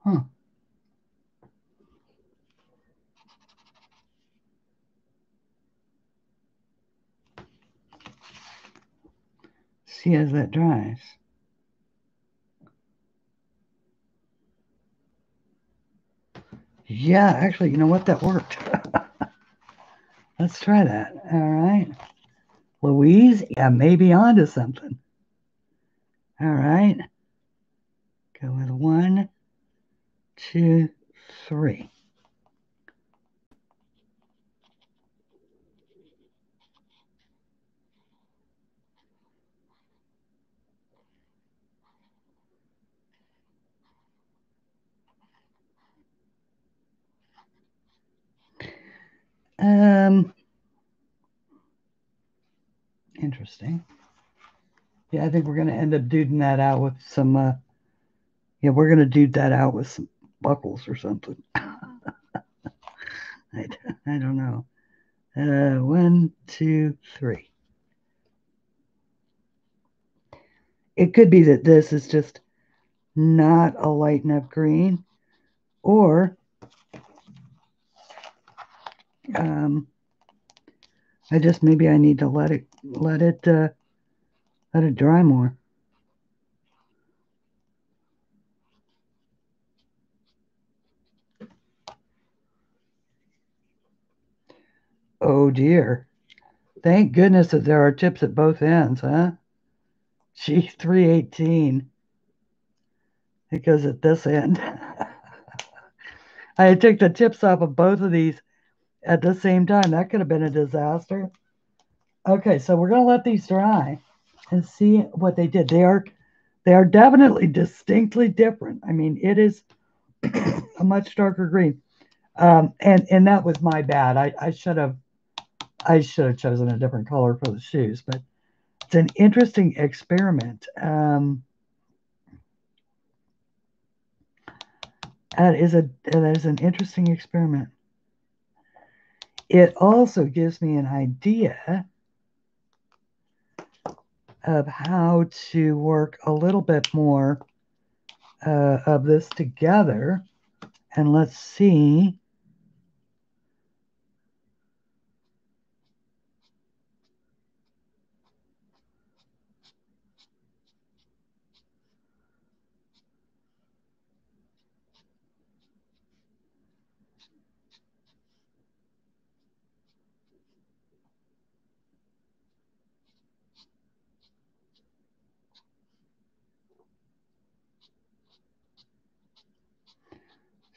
Huh. See as that dries. Yeah, actually, you know what? That worked. Let's try that. All right. Louise, yeah, maybe onto something. All right. Go with 1, 2, 3. Interesting. Yeah, I think we're going to end up duding that out with some, yeah, we're going to dude that out with some buckles or something. I don't know. 1, 2, 3. It could be that this is just not a light enough green, or maybe I need to let it dry more. Oh dear. Thank goodness that there are tips at both ends, huh? Gee, 318. It goes at this end. I took the tips off of both of these at the same time. That could have been a disaster. Okay, so we're going to let these dry and see what they did. They are definitely distinctly different. I mean, it is a much darker green. And that was my bad. I should have chosen a different color for the shoes, but it's an interesting experiment. That is an interesting experiment. It also gives me an idea of how to work a little bit more of this together. And let's see.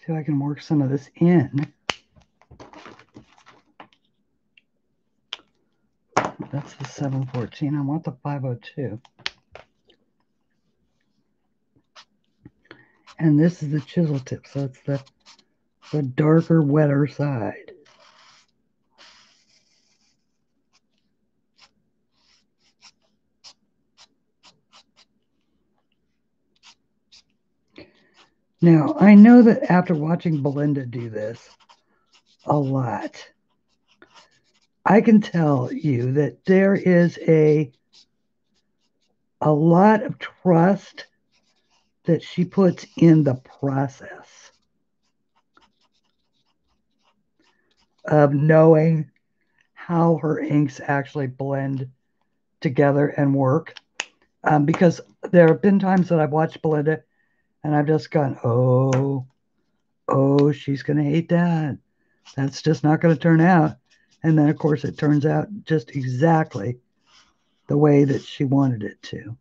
See if I can work some of this in. That's the 714. I want the 502. And this is the chisel tip, so it's the darker, wetter side. Now, I know that after watching Belinda do this a lot, I can tell you that there is a lot of trust that she puts in the process of knowing how her inks actually blend together and work. Because there have been times that I've watched Belinda and I've just gone, oh, she's going to hate that. That's just not going to turn out. And then, of course, it turns out just exactly the way that she wanted it to.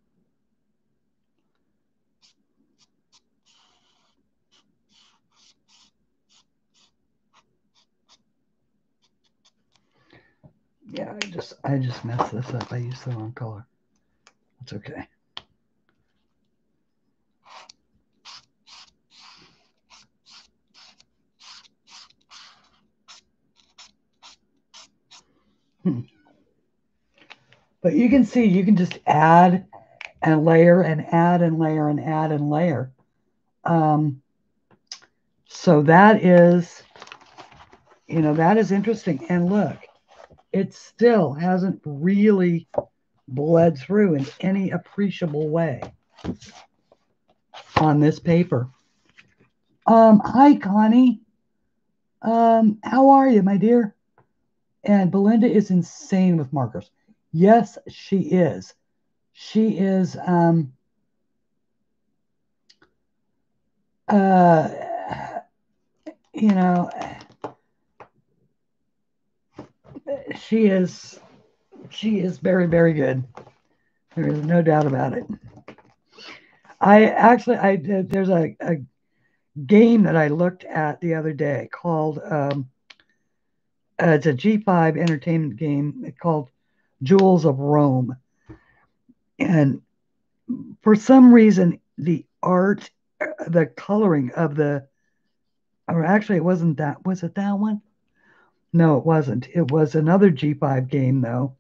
Yeah, I just messed this up. I used the wrong color. That's okay. But you can see, you can just add and layer and add and layer and add and layer. So that is, that is interesting. And look, it still hasn't really bled through in any appreciable way on this paper. Hi, Connie. How are you, my dear? And Belinda is insane with markers. Yes, she is. She is, she is very, very good. There is no doubt about it. There's a game that I looked at the other day called, it's a G5 entertainment game called Jewels of Rome. And for some reason, the art, the coloring of or actually it wasn't that, was it that one? No, it wasn't. It was another G5 game, though.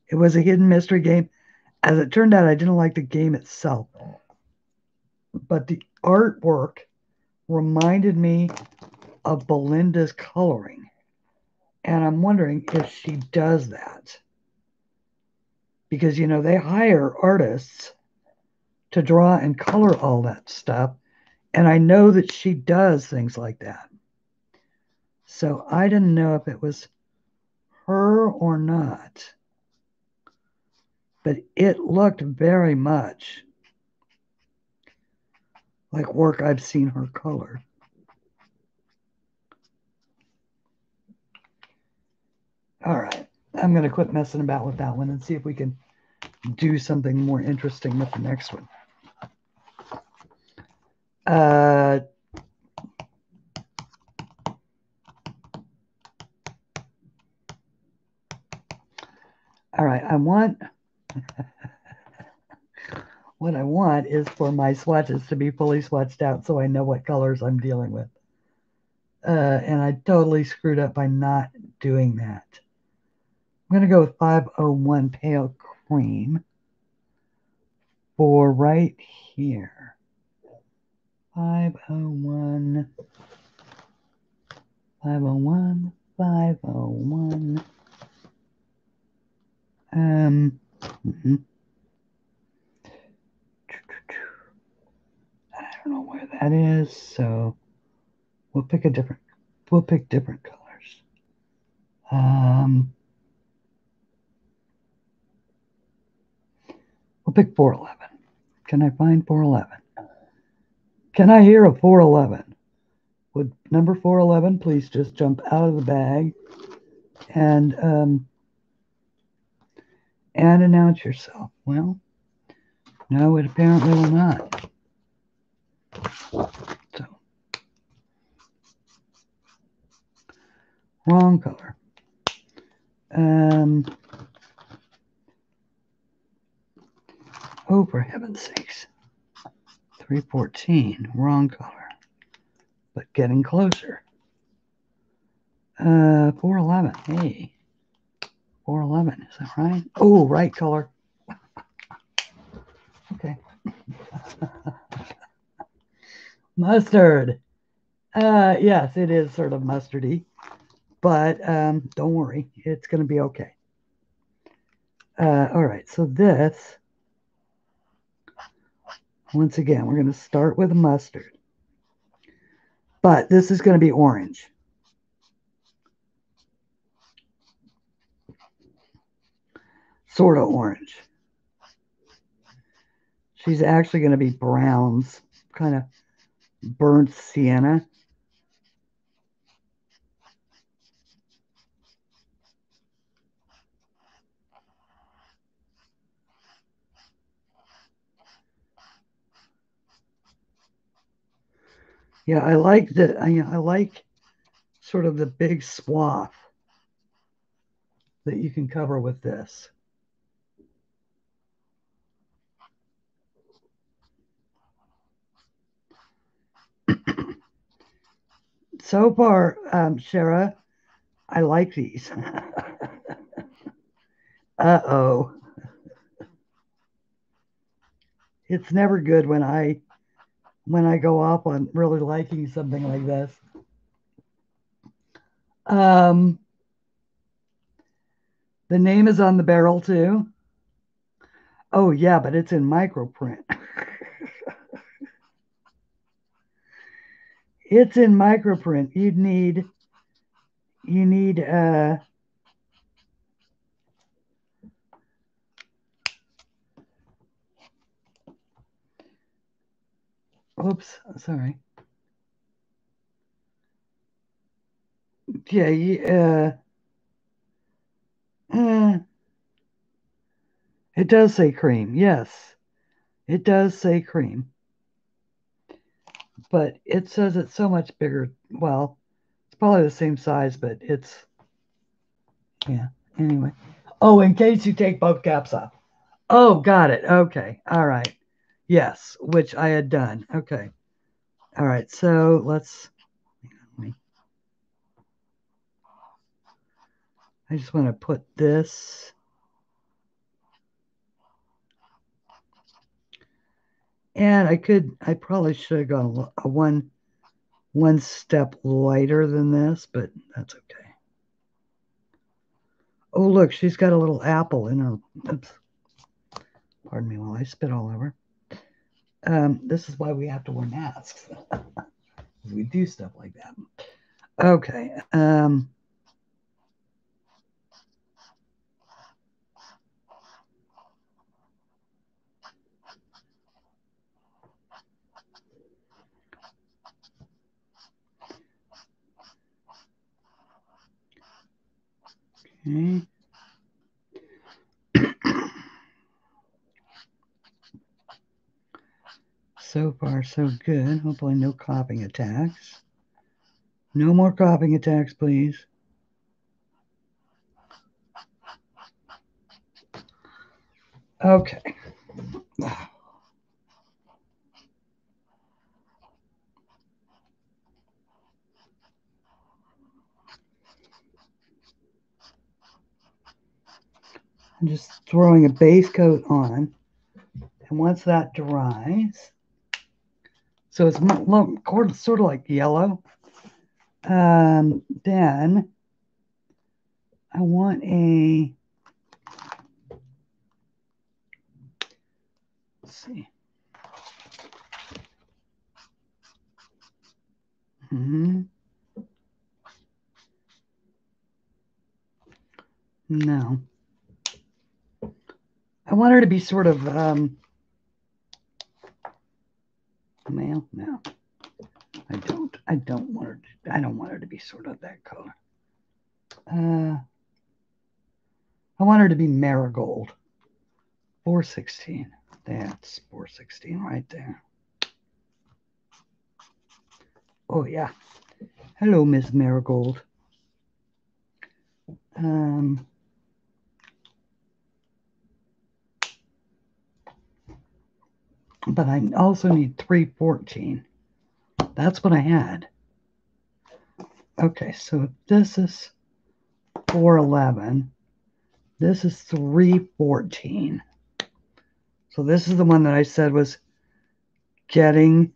It was a hidden mystery game. As it turned out, I didn't like the game itself, but the artwork reminded me of Belinda's coloring. And I'm wondering if she does that. Because, you know, they hire artists to draw and color all that stuff. And I know that she does things like that. So I didn't know if it was her or not. But it looked very much like work I've seen her color. All right. I'm going to quit messing about with that one and see if we can do something more interesting with the next one. All right, I want, what I want is for my swatches to be fully swatched out so I know what colors I'm dealing with. And I totally screwed up by not doing that. I'm going to go with 501 Pale Cream for right here. 501, 501, 501. I don't know where that is, so we'll pick different colors. We'll pick 411. Can I find 411? Can I hear a 411? Would number 411 please just jump out of the bag and announce yourself? Well, no, it apparently will not. So, wrong color. Oh, for heaven's sakes. 314, wrong color, but getting closer. 411, hey. 411, is that right? Oh, right color. Okay. Mustard. Yes, it is sort of mustardy, but don't worry, it's going to be okay. All right, so this, once again, we're going to start with mustard, but this is going to be orange. Sort of orange. She's actually going to be browns, kind of burnt sienna. Yeah, I like I like sort of the big swath that you can cover with this. So far, Shara, I like these. Uh-oh. It's never good when I go off on really liking something like this. The name is on the barrel too. Oh yeah, but it's in microprint. It's in microprint. You need oops, sorry. Yeah, it does say cream. Yes, it does say cream. But it says it's so much bigger. Well, it's probably the same size, but it's, yeah, anyway. Oh, in case you take both caps off. Oh, got it. Okay. All right. Yes, which I had done. Okay. All right. So let's I just want to put this. And I probably should have gone a one step lighter than this, but that's okay. Oh, look, she's got a little apple in her. Oops. Pardon me while I spit all over. This is why we have to wear masks. We do stuff like that. Okay. Okay. So far, so good. Hopefully no coughing attacks. No more coughing attacks, please. Okay. I'm just throwing a base coat on. And once that dries, so it's sort of like yellow, then I want a, let's see. No. I want her to be sort of, male. No, I don't. I don't want her to be sort of that color. I want her to be marigold. 416. That's 416 right there. Oh, yeah. Hello, Miss Marigold. But I also need 314. That's what I had. Okay, so this is 411. This is 314. So this is the one that I said was getting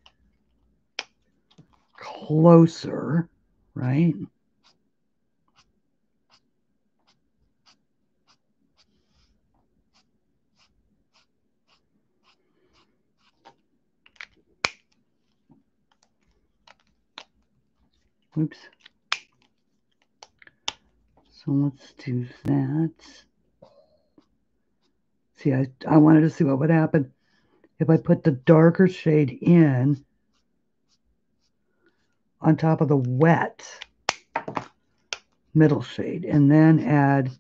closer, right? Oops. So let's do that. See, I wanted to see what would happen if I put the darker shade in on top of the wet middle shade and then add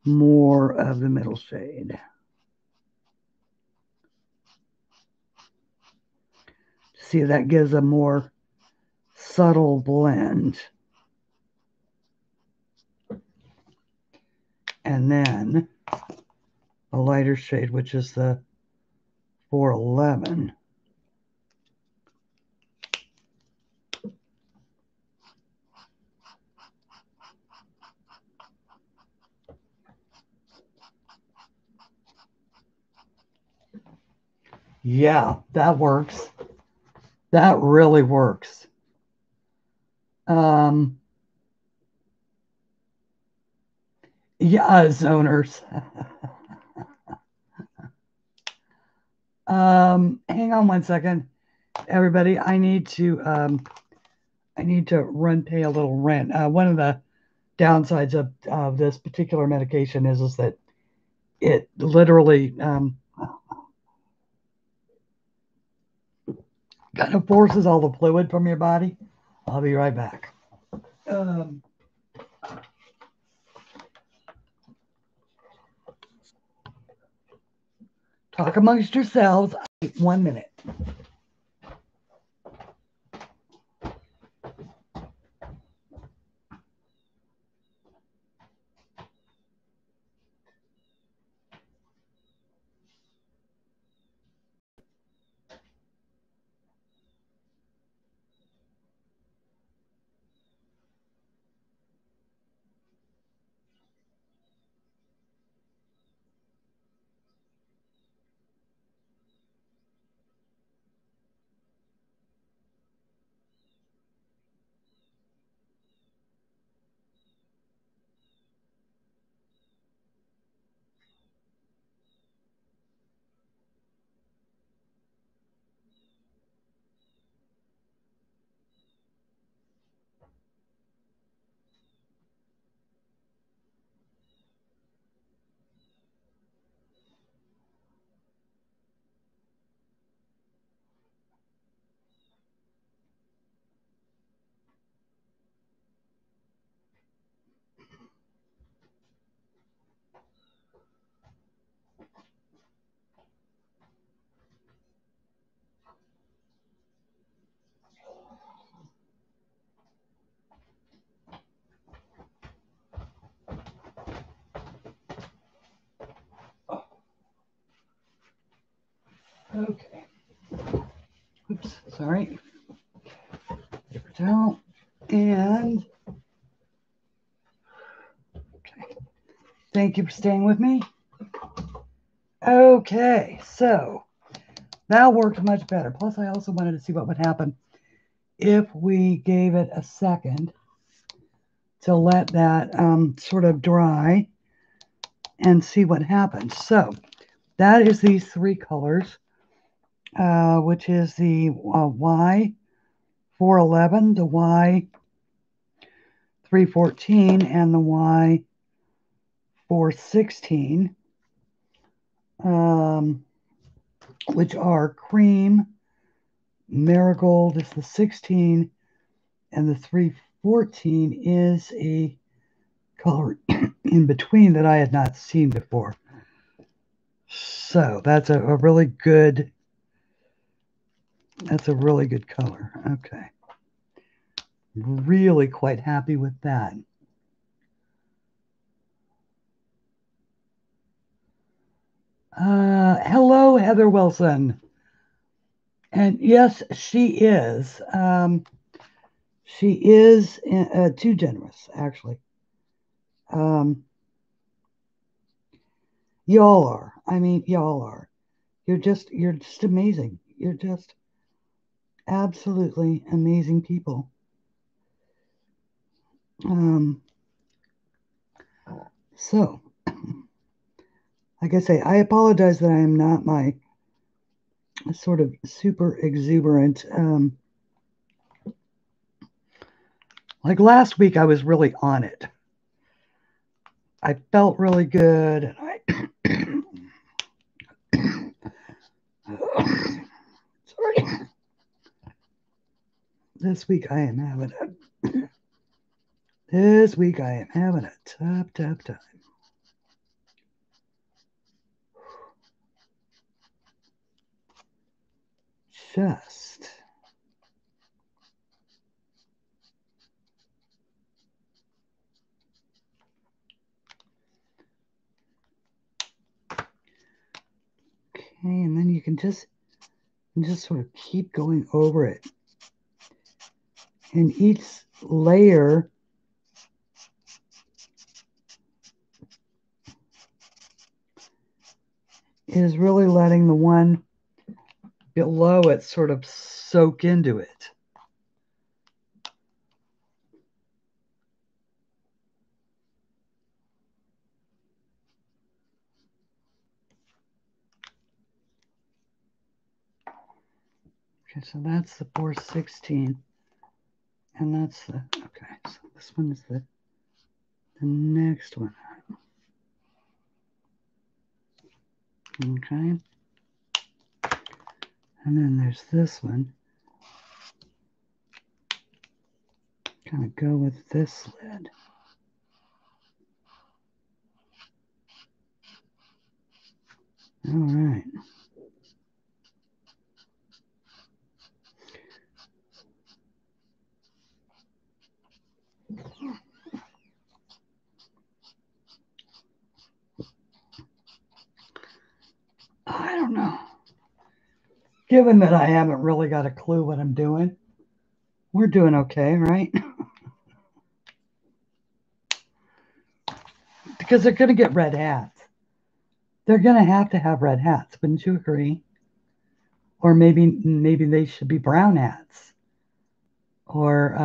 more of the middle shade. See, that gives a more subtle blend. And then a lighter shade, which is the 411. Yeah, that works. That really works. Yeah, zoners. Hang on one second, everybody. I need to pay a little rent. One of the downsides of this particular medication is that it literally kind of forces all the fluid from your body. I'll be right back. Talk amongst yourselves. 1 minute. Okay. Oops, sorry. Paper towel. And okay. Thank you for staying with me. Okay, so that worked much better. Plus, I also wanted to see what would happen if we gave it a second to let that sort of dry and see what happens. So that is these three colors, which is the Y411, the Y314, and the Y416, which are cream, marigold is the 16, and the 314 is a color in between that I had not seen before. So that's a really good, color. Okay. Really quite happy with that. Hello, Heather Wilson. And yes, she is. She is too generous, actually. Y'all are. I mean, y'all are. You're just amazing. You're just absolutely amazing people. So, like I say, I apologize that I am not my sort of super exuberant. Like last week, I was really on it. I felt really good, and sorry. This week I am having a tough time. Just okay, and then you can just sort of keep going over it. And each layer is really letting the one below it sort of soak into it. Okay, so that's the 416. And that's the, okay, so this one is the next one. Okay. And then there's this one. Kind of go with this lid. All right. I don't know. Given that I haven't really got a clue what I'm doing, we're doing okay, right? Because they're going to get red hats. They're going to have red hats. Wouldn't you agree? Or maybe they should be brown hats. Or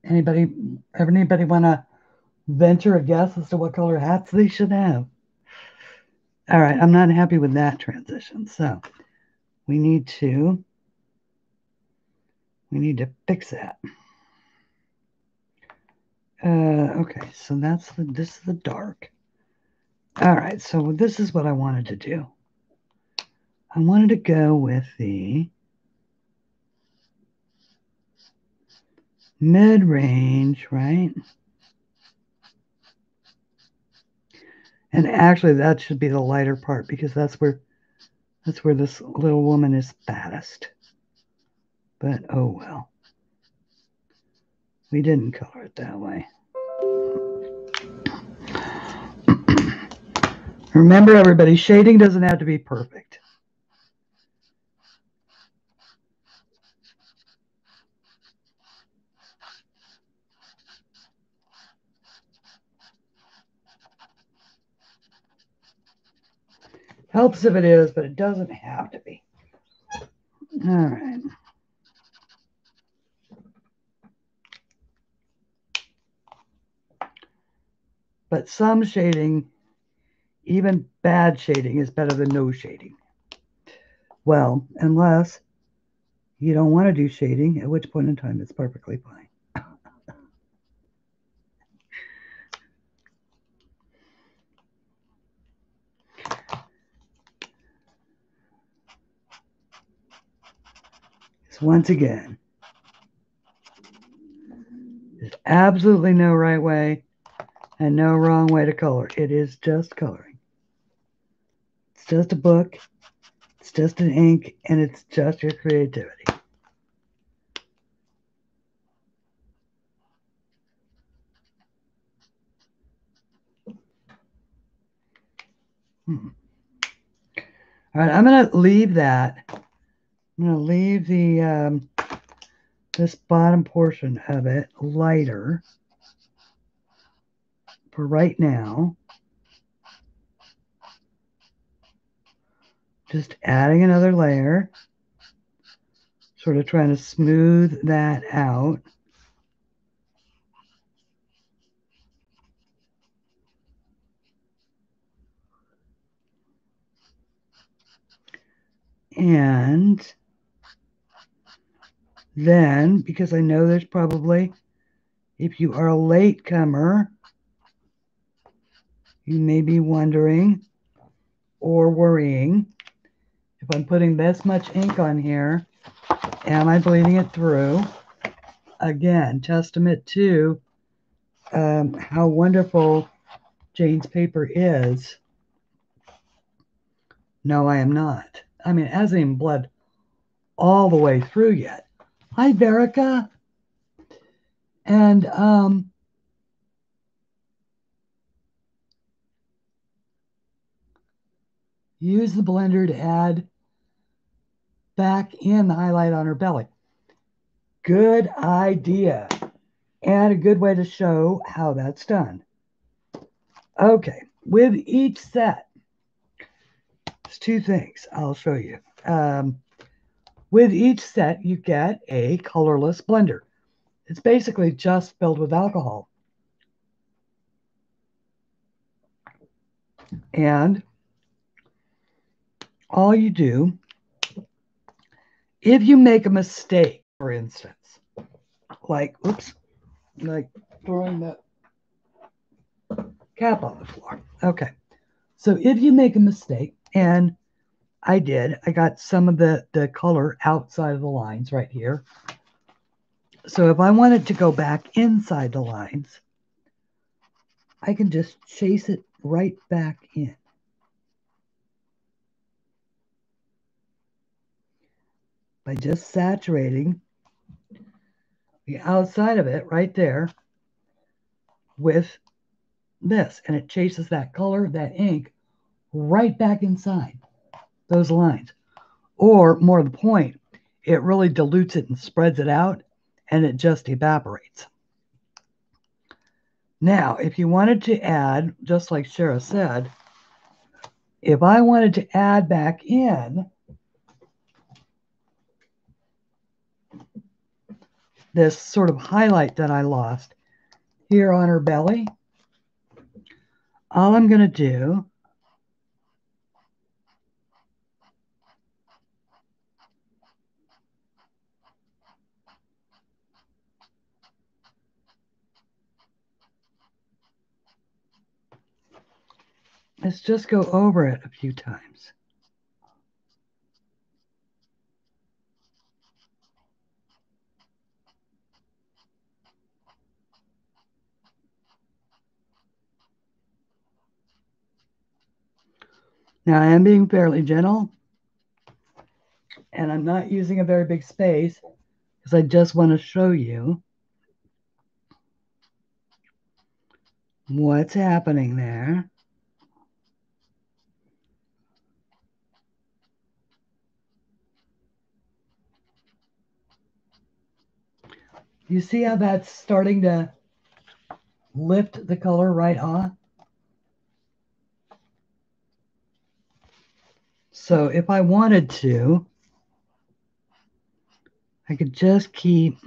anybody want to venture a guess as to what color hats they should have? All right, I'm not happy with that transition. So we need to fix that. Okay, so this is the dark. All right, so this is what I wanted to do. I wanted to go with the mid-range, right? And actually that should be the lighter part because that's where this little woman is fattest. But oh well. We didn't color it that way. Remember, everybody, shading doesn't have to be perfect. Helps if it is, but it doesn't have to be. All right. But some shading, even bad shading, is better than no shading. Well, unless you don't want to do shading, at which point in time it's perfectly fine. So once again, there's absolutely no right way and no wrong way to color. It is just coloring. It's just a book. It's just an ink, and it's just your creativity. All right, I'm going to leave that. I'm going to leave the this bottom portion of it lighter for right now. Just adding another layer, sort of trying to smooth that out. And then, because I know there's probably, if you are a latecomer, you may be wondering or worrying, if I'm putting this much ink on here, am I bleeding it through? Again, testament to how wonderful Jane's paper is. No, I am not. I mean, it hasn't even bled all the way through yet. Hi, Verica. And use the blender to add back in the highlight on her belly. Good idea. And a good way to show how that's done. Okay, with each set, there's two things I'll show you. With each set, you get a colorless blender. It's basically just filled with alcohol. And all you do, if you make a mistake, for instance, like, oops, like throwing the cap on the floor. Okay, so if you make a mistake, and I did, I got some of the color outside of the lines right here. So if I wanted to go back inside the lines, I can just chase it right back in. By just saturating the outside of it right there with this. And it chases that color, that ink, right back inside those lines. Or more to the point, it really dilutes it and spreads it out, and it just evaporates. Now, if you wanted to add, just like Shara said, if I wanted to add back in this sort of highlight that I lost here on her belly, all I'm going to do is just go over it a few times. Now, I am being fairly gentle, and I'm not using a very big space because I just want to show you what's happening there. You see how that's starting to lift the color right on? So if I wanted to, I could just keep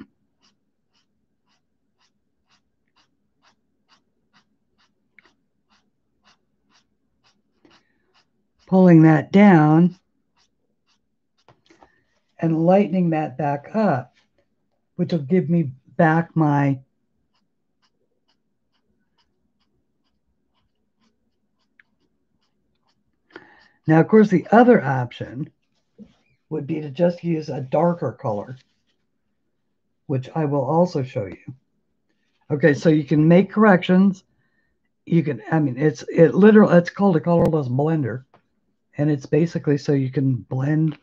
pulling that down and lightening that back up, which will give me back my Now, of course, the other option would be to just use a darker color, which I will also show you. Okay, so you can make corrections. You can, I mean, it's called a colorless blender. And it's basically so you can blend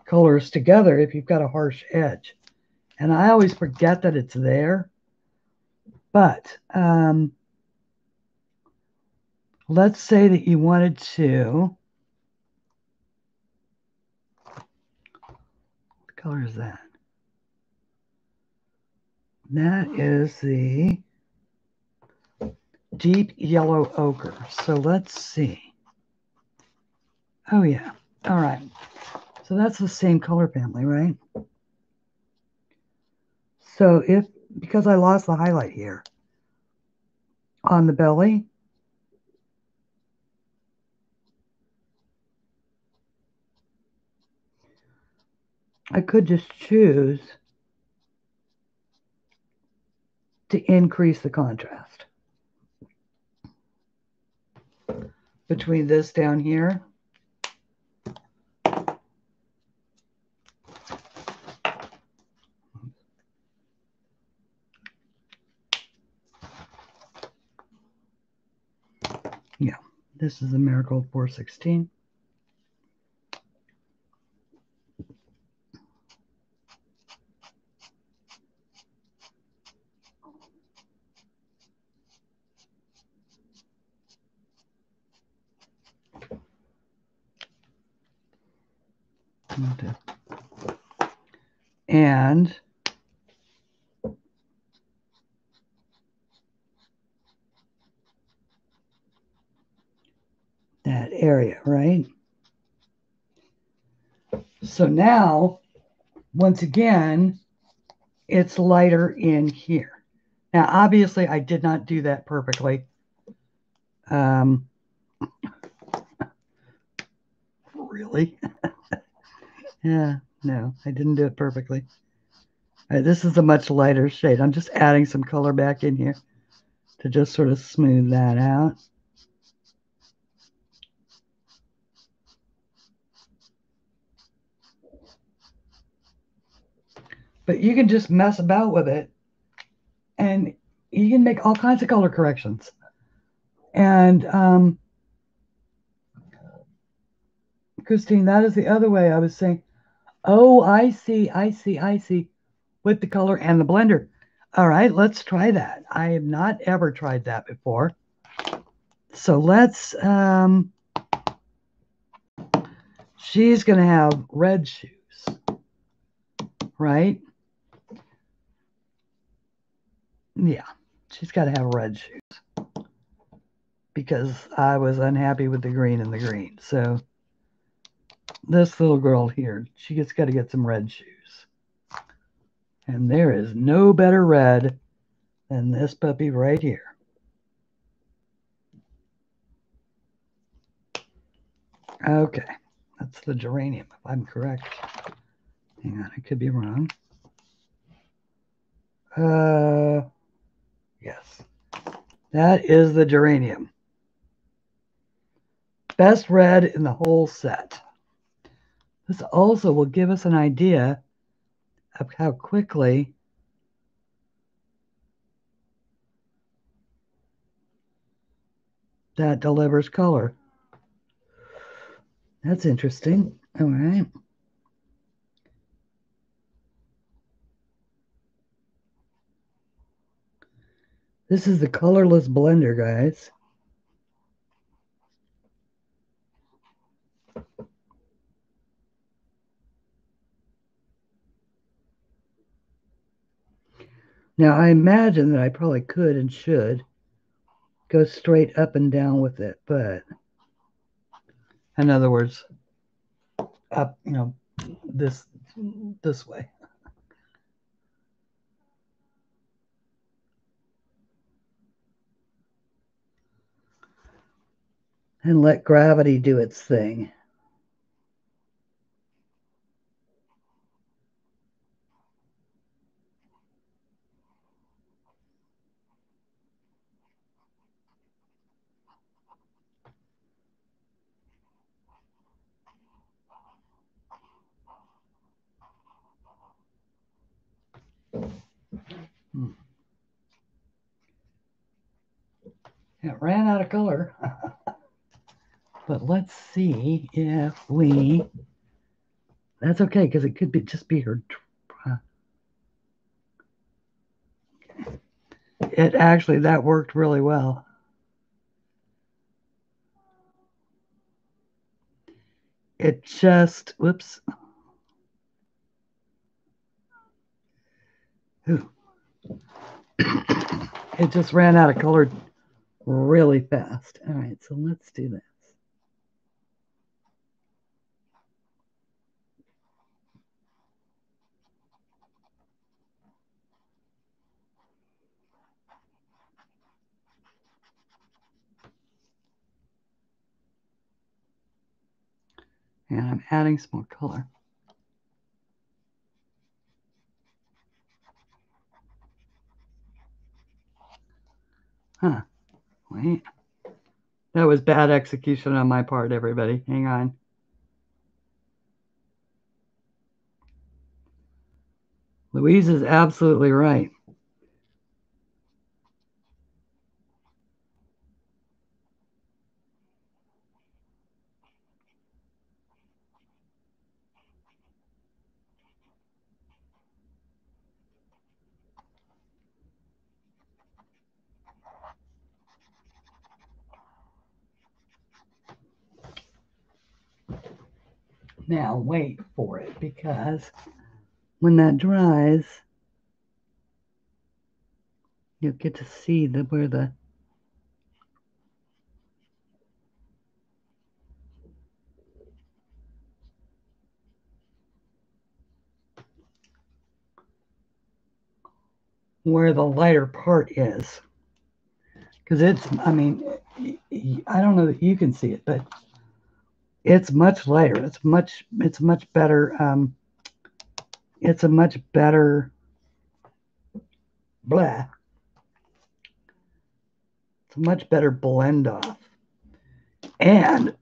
colors together if you've got a harsh edge. And I always forget that it's there. But let's say that you wanted to, what color is that? That is the deep yellow ochre. So let's see. Oh yeah, all right. So that's the same color family, right? So because I lost the highlight here on the belly, I could just choose to increase the contrast between this down here yeah, this is the Marigold 416. And that area, right? So now, once again, it's lighter in here. Now, obviously, I did not do that perfectly. Really? Yeah, no, I didn't do it perfectly. This is a much lighter shade. I'm just adding some color back in here to just sort of smooth that out. But you can just mess about with it and you can make all kinds of color corrections. And Christine, that is the other way I was saying, oh, I see, with the color and the blender. All right, let's try that. I have not ever tried that before. So let's, she's going to have red shoes, right? Yeah, she's got to have red shoes because I was unhappy with the green and the green. So this little girl here, she just got to get some red shoes. And there is no better red than this puppy right here. Okay, that's the geranium, if I'm correct. Hang on, I could be wrong. Yes, that is the geranium. Best red in the whole set. This also will give us an idea of how quickly that delivers color. That's interesting. All right. This is the colorless blender, guys. Now, I imagine that I probably could and should go straight up and down with it, but in other words, up, this way. And let gravity do its thing. It ran out of color. But let's see if we... That's okay, because it could just be her... It actually, that worked really well. It just... Whoops. Ooh. It just ran out of color really fast. All right, so let's do this. And I'm adding some more color. Huh. Wait. That was bad execution on my part, everybody. Hang on. Louise is absolutely right. Now wait for it, because when that dries, you'll get to see where the lighter part is. Because it's, I mean, I don't know that you can see it, but it's much lighter. It's much better. It's a much better, blah. It's a much better blend off. And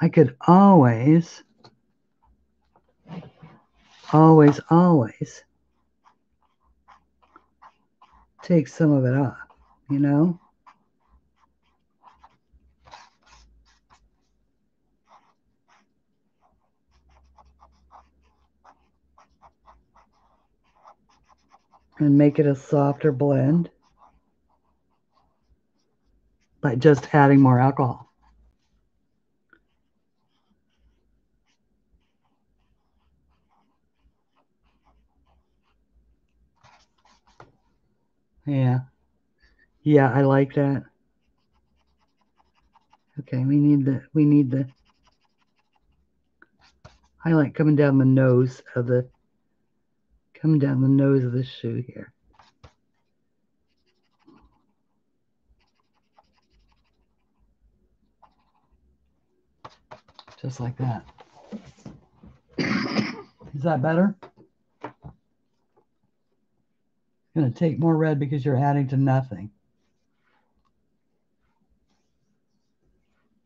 I could always take some of it off, you know? And make it a softer blend by just adding more alcohol. Yeah. Yeah, I like that. Okay, we need the highlight coming down the nose of the shoe here. Just like that. Is that better? It's going to take more red because you're adding to nothing.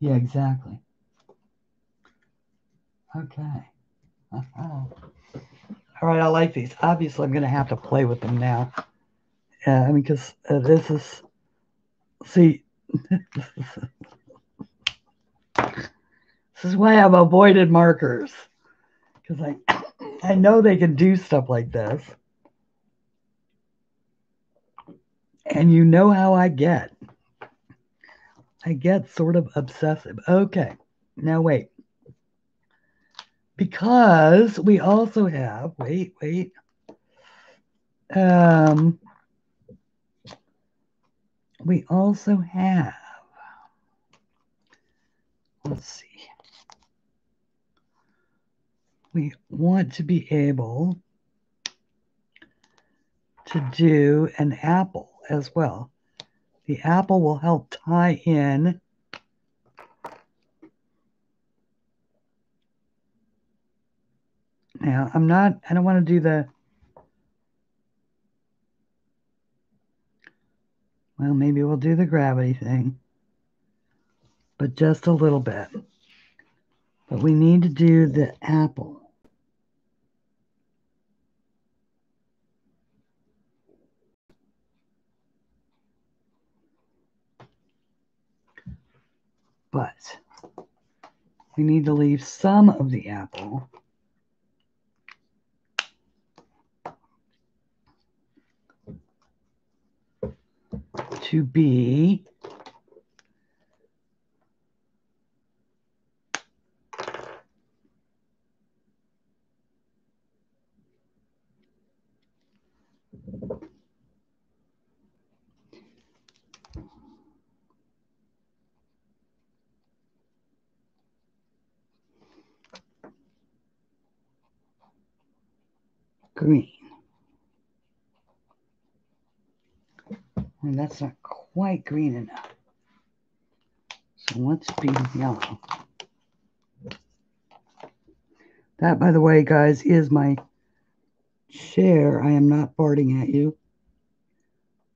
Yeah, exactly. Okay. All right, I like these. Obviously, I'm going to have to play with them now. I mean, because this is, see, this is why I've avoided markers. Because I know they can do stuff like this. And you know how I get. I get sort of obsessive. Okay, now wait. because we also have, wait. We also have, let's see. We want to be able to do an apple as well. The apple will help tie in now. I don't want to do the, well, maybe we'll do the gravity thing, but just a little bit. But we need to do the apple. But we need to leave some of the apple to be green. And that's not quite green enough. So let's be yellow. That, by the way, guys, is my chair. I am not farting at you.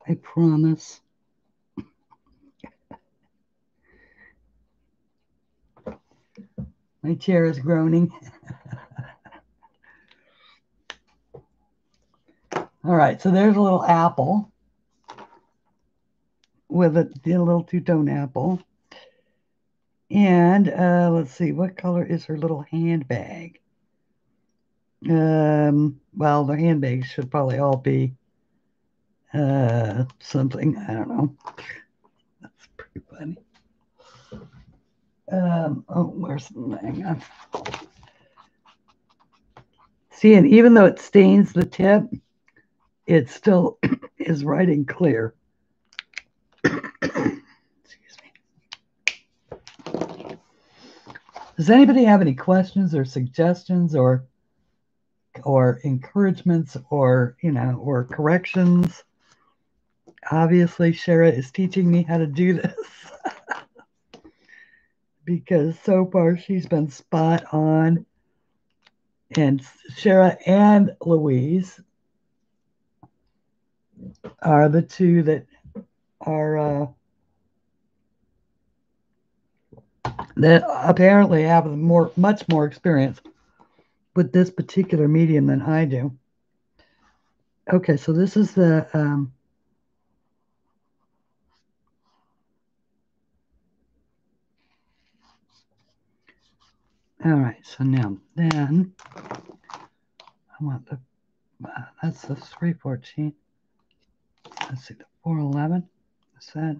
I promise. My chair is groaning. All right, so there's a little apple with a little two-tone apple. And let's see, what color is her little handbag? Well, the handbags should probably all be something, I don't know. That's pretty funny. Oh, where's the hang on. See, and even though it stains the tip, it still is writing clear. Excuse me. Does anybody have any questions or suggestions or encouragements or, or corrections? Obviously, Shara is teaching me how to do this because so far she's been spot on. And Shara and Louise are the two that are that apparently have much more experience with this particular medium than I do. Okay, so this is the all right, so now then I want the that's the 314. Let's see, the 411. What's that?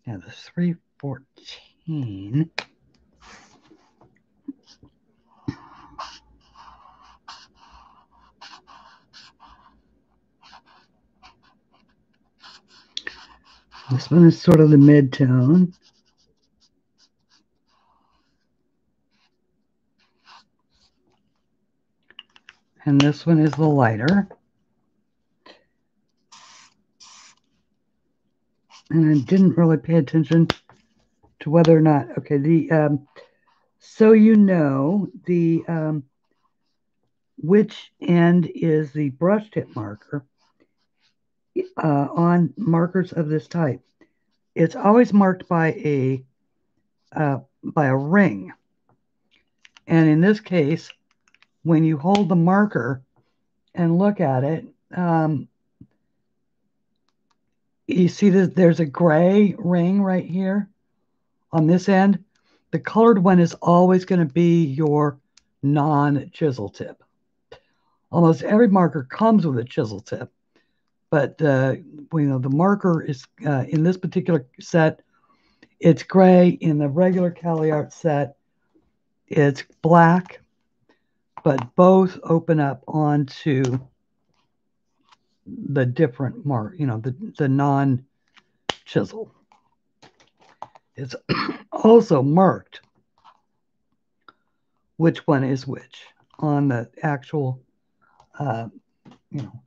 Yeah, the 314. This one is sort of the mid-tone. And this one is the lighter. And I didn't really pay attention to whether or not, okay, the, so you know, the, which end is the brush tip marker on markers of this type. It's always marked by a ring. And in this case, when you hold the marker and look at it, you see that there's a gray ring right here on this end. The colored one is always going to be your non-chisel tip. Almost every marker comes with a chisel tip, but the marker is in this particular set, it's gray. In the regular CaliArt set, it's black. but both open up onto the different mark, the non-chisel. It's also marked which one is which on the actual,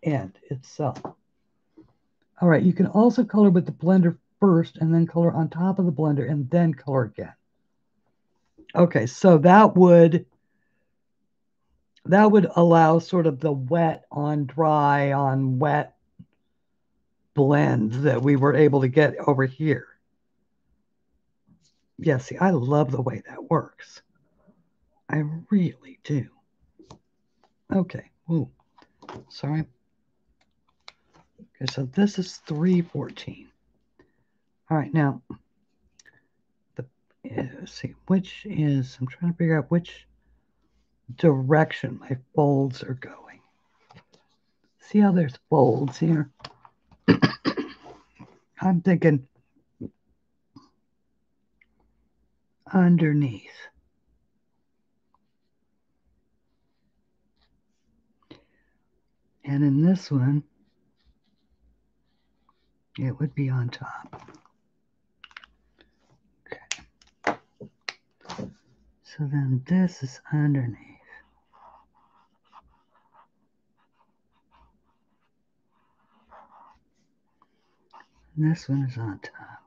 end itself. All right, you can also color with the blender first and then color on top of the blender and then color again. Okay, so that would allow sort of the wet on dry on wet blend that we were able to get over here. Yeah, see, I love the way that works. I really do. Okay. Ooh, sorry. Okay, so this is 314. All right, now, let's see, I'm trying to figure out which direction my folds are going. See how there's folds here? I'm thinking underneath. And in this one, it would be on top. Okay. So then this is underneath. And this one is on top.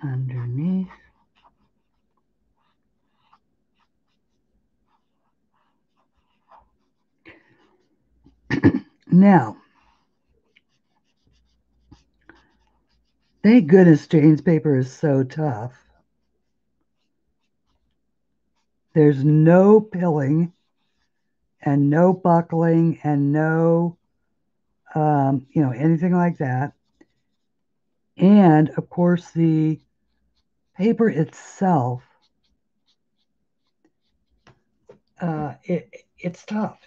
Underneath. Now, thank goodness Jane's paper is so tough. There's no pilling and no buckling and no, anything like that. And of course, the paper itself, it's tough.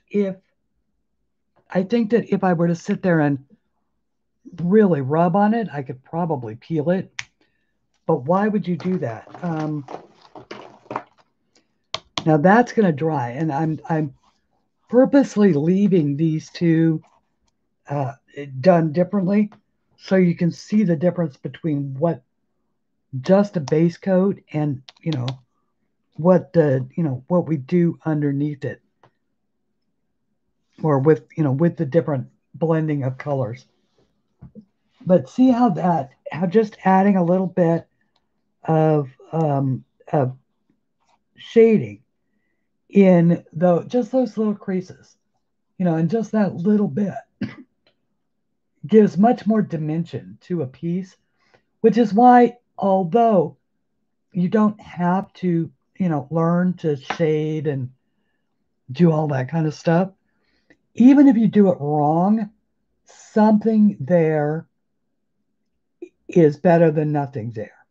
I think that if I were to sit there and really rub on it, I could probably peel it. But why would you do that? Now that's going to dry, and I'm purposely leaving these two done differently so you can see the difference between what just a base coat and what we do underneath it, or with the different blending of colors. But see how just adding a little bit of shading in just those little creases, and just that little bit gives much more dimension to a piece, which is why, although you don't have to, learn to shade and do all that kind of stuff, even if you do it wrong, something there is better than nothing there.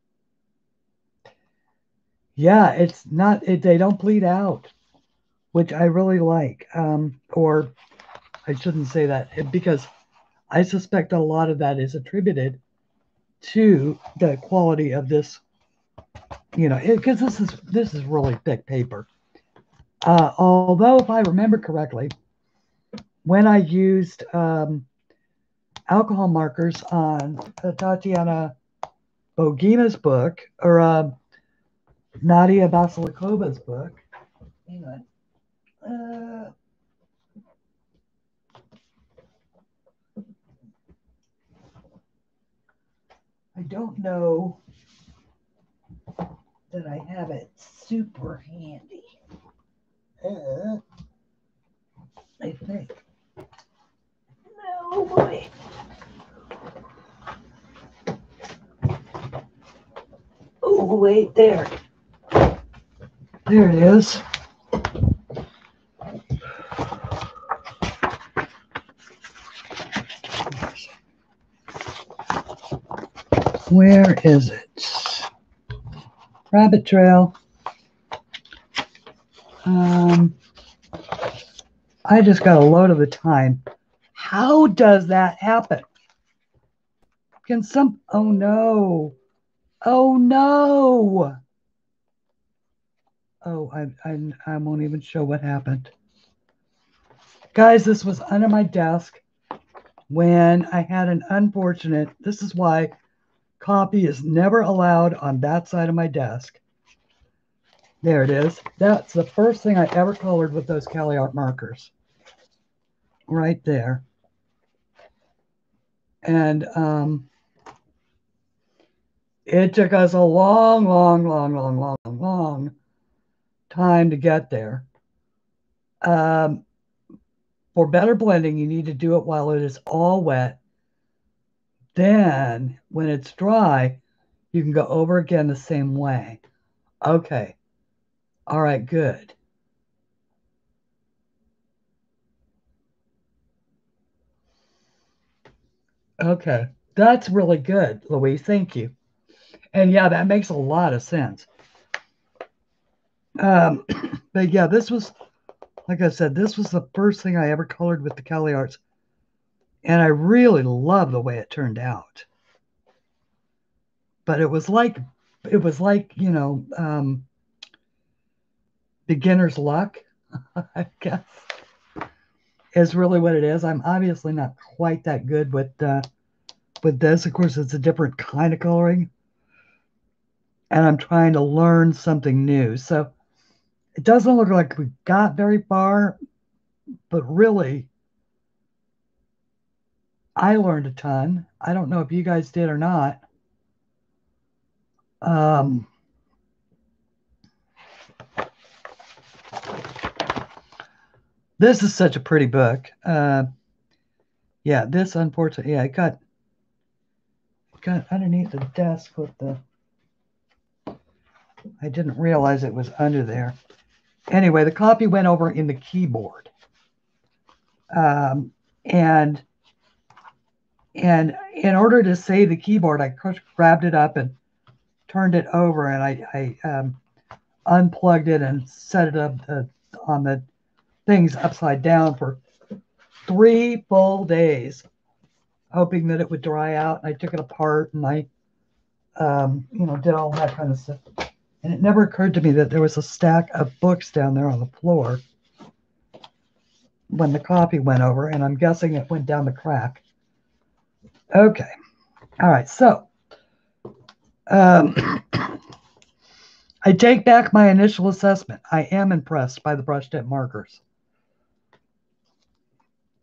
Yeah, it's not, they don't bleed out, which I really like. Or I shouldn't say that, because I suspect a lot of that is attributed to the quality of this, because this is really thick paper. Although, if I remember correctly, when I used alcohol markers on Tatiana Bogima's book, or Nadia Vasilikova's book, hang on. I don't know that I have it super handy. I think. No, boy. Oh, wait, there. There it is. Where is it? Rabbit trail. I just got a load of the time. How does that happen? Oh no. Oh no. Oh, I won't even show what happened. Guys, this was under my desk when I had an unfortunate, this is why copy is never allowed on that side of my desk. There it is. That's the first thing I ever colored with those Cali Art markers. Right there. And it took us a long time to get there. For better blending, you need to do it while it is all wet. Then, when it's dry, you can go over again the same way. Okay. All right, good. Okay. That's really good, Louise. Thank you. And yeah, that makes a lot of sense. But yeah, this was, like I said, this was the first thing I ever colored with the Cali Arts. And I really love the way it turned out. But it was like, you know, beginner's luck, I guess, is really what it is. I'm obviously not quite that good with this. Of course, it's a different kind of coloring. And I'm trying to learn something new. So it doesn't look like we got very far, but really, I learned a ton. I don't know if you guys did or not. This is such a pretty book. Yeah, this unfortunately, yeah, it got underneath the desk with the, I didn't realize it was under there. Anyway, the copy went over in the keyboard. And in order to save the keyboard, I grabbed it up and turned it over, and I unplugged it and set it up on the things upside down for 3 full days, hoping that it would dry out. And I took it apart and I, you know, did all that kind of stuff. And it never occurred to me that there was a stack of books down there on the floor when the copy went over, and I'm guessing it went down the crack. Okay. All right. So I take back my initial assessment. I am impressed by the brush tip markers.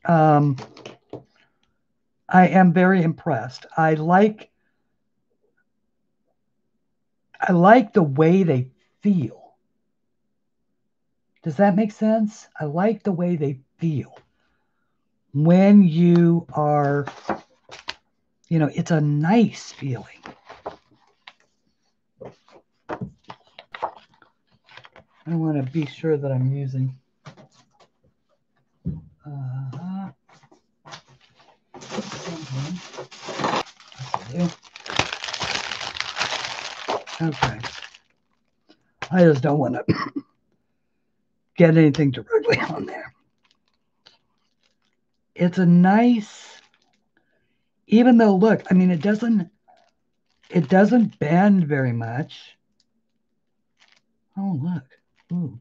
I am very impressed. I like the way they feel. Does that make sense? I like the way they feel. When you are, you know, it's a nice feeling. I want to be sure that I'm using. Okay. I just don't want to get anything directly on there. It's a nice, even though, look, I mean, it doesn't bend very much. Oh, look. Ooh.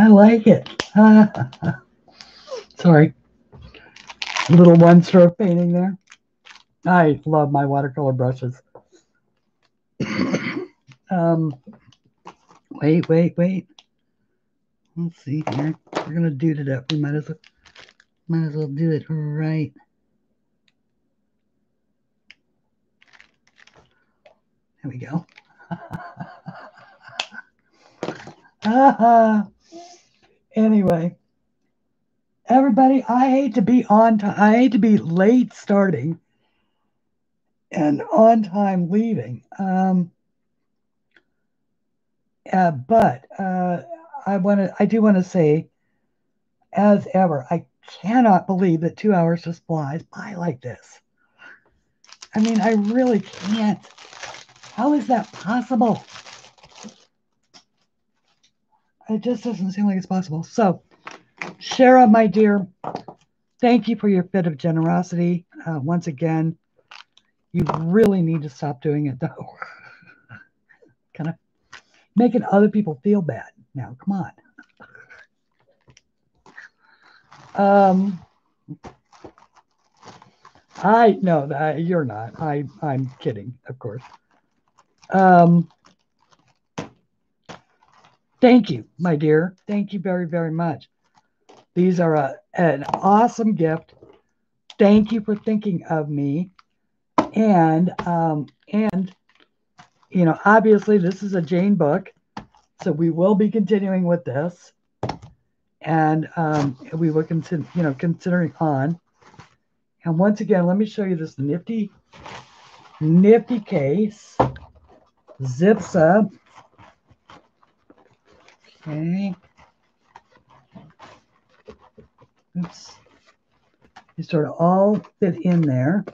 I like it. Sorry. Little one-stroke painting there. I love my watercolor brushes. Wait. Let's see here. We're gonna do it up. We might as well do it right. There we go. Anyway, everybody, I hate to be on time. I hate to be late starting and on time leaving. But I do want to say, as ever, I cannot believe that 2 hours just flies by like this. I mean, I really can't. How is that possible? It just doesn't seem like it's possible. So, Shara, my dear, thank you for your fit of generosity. Once again, you really need to stop doing it, though. Kind of making other people feel bad. Now, come on. I know that you're not. I'm kidding, of course. Thank you, my dear. Thank you very, very much. These are an awesome gift. Thank you for thinking of me. And you know, obviously this is a Jane book, so we will be continuing with this, and we will continue, you know, considering on. And once again, let me show you this nifty case. Zips up. Okay. Oops. You sort of all fit in there.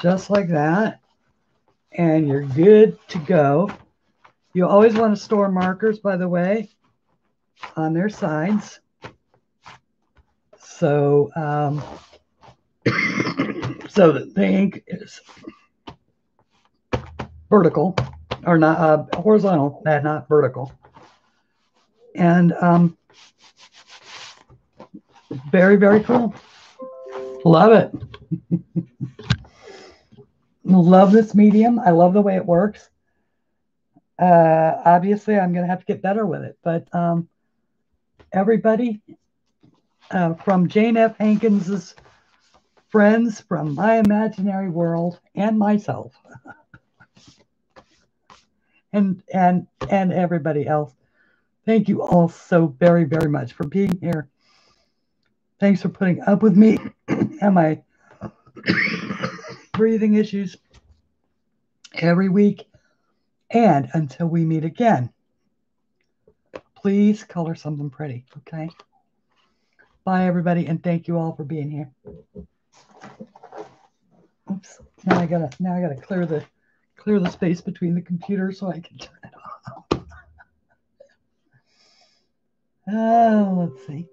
Just like that. And you're good to go. You always want to store markers, by the way, on their sides. So, so that the ink is vertical, or not horizontal, not vertical. And very, very cool. Love it. Love this medium. I love the way it works. Obviously, I'm going to have to get better with it. But everybody, from Jane F. Hankins's friends, from my imaginary world, and myself, and everybody else, thank you all so very, very much for being here. Thanks for putting up with me and my breathing issues every week. And until we meet again, please color something pretty, okay? Bye, everybody, and thank you all for being here. Oops. Now I gotta clear the space between the computers so I can turn it off. Oh, let's see.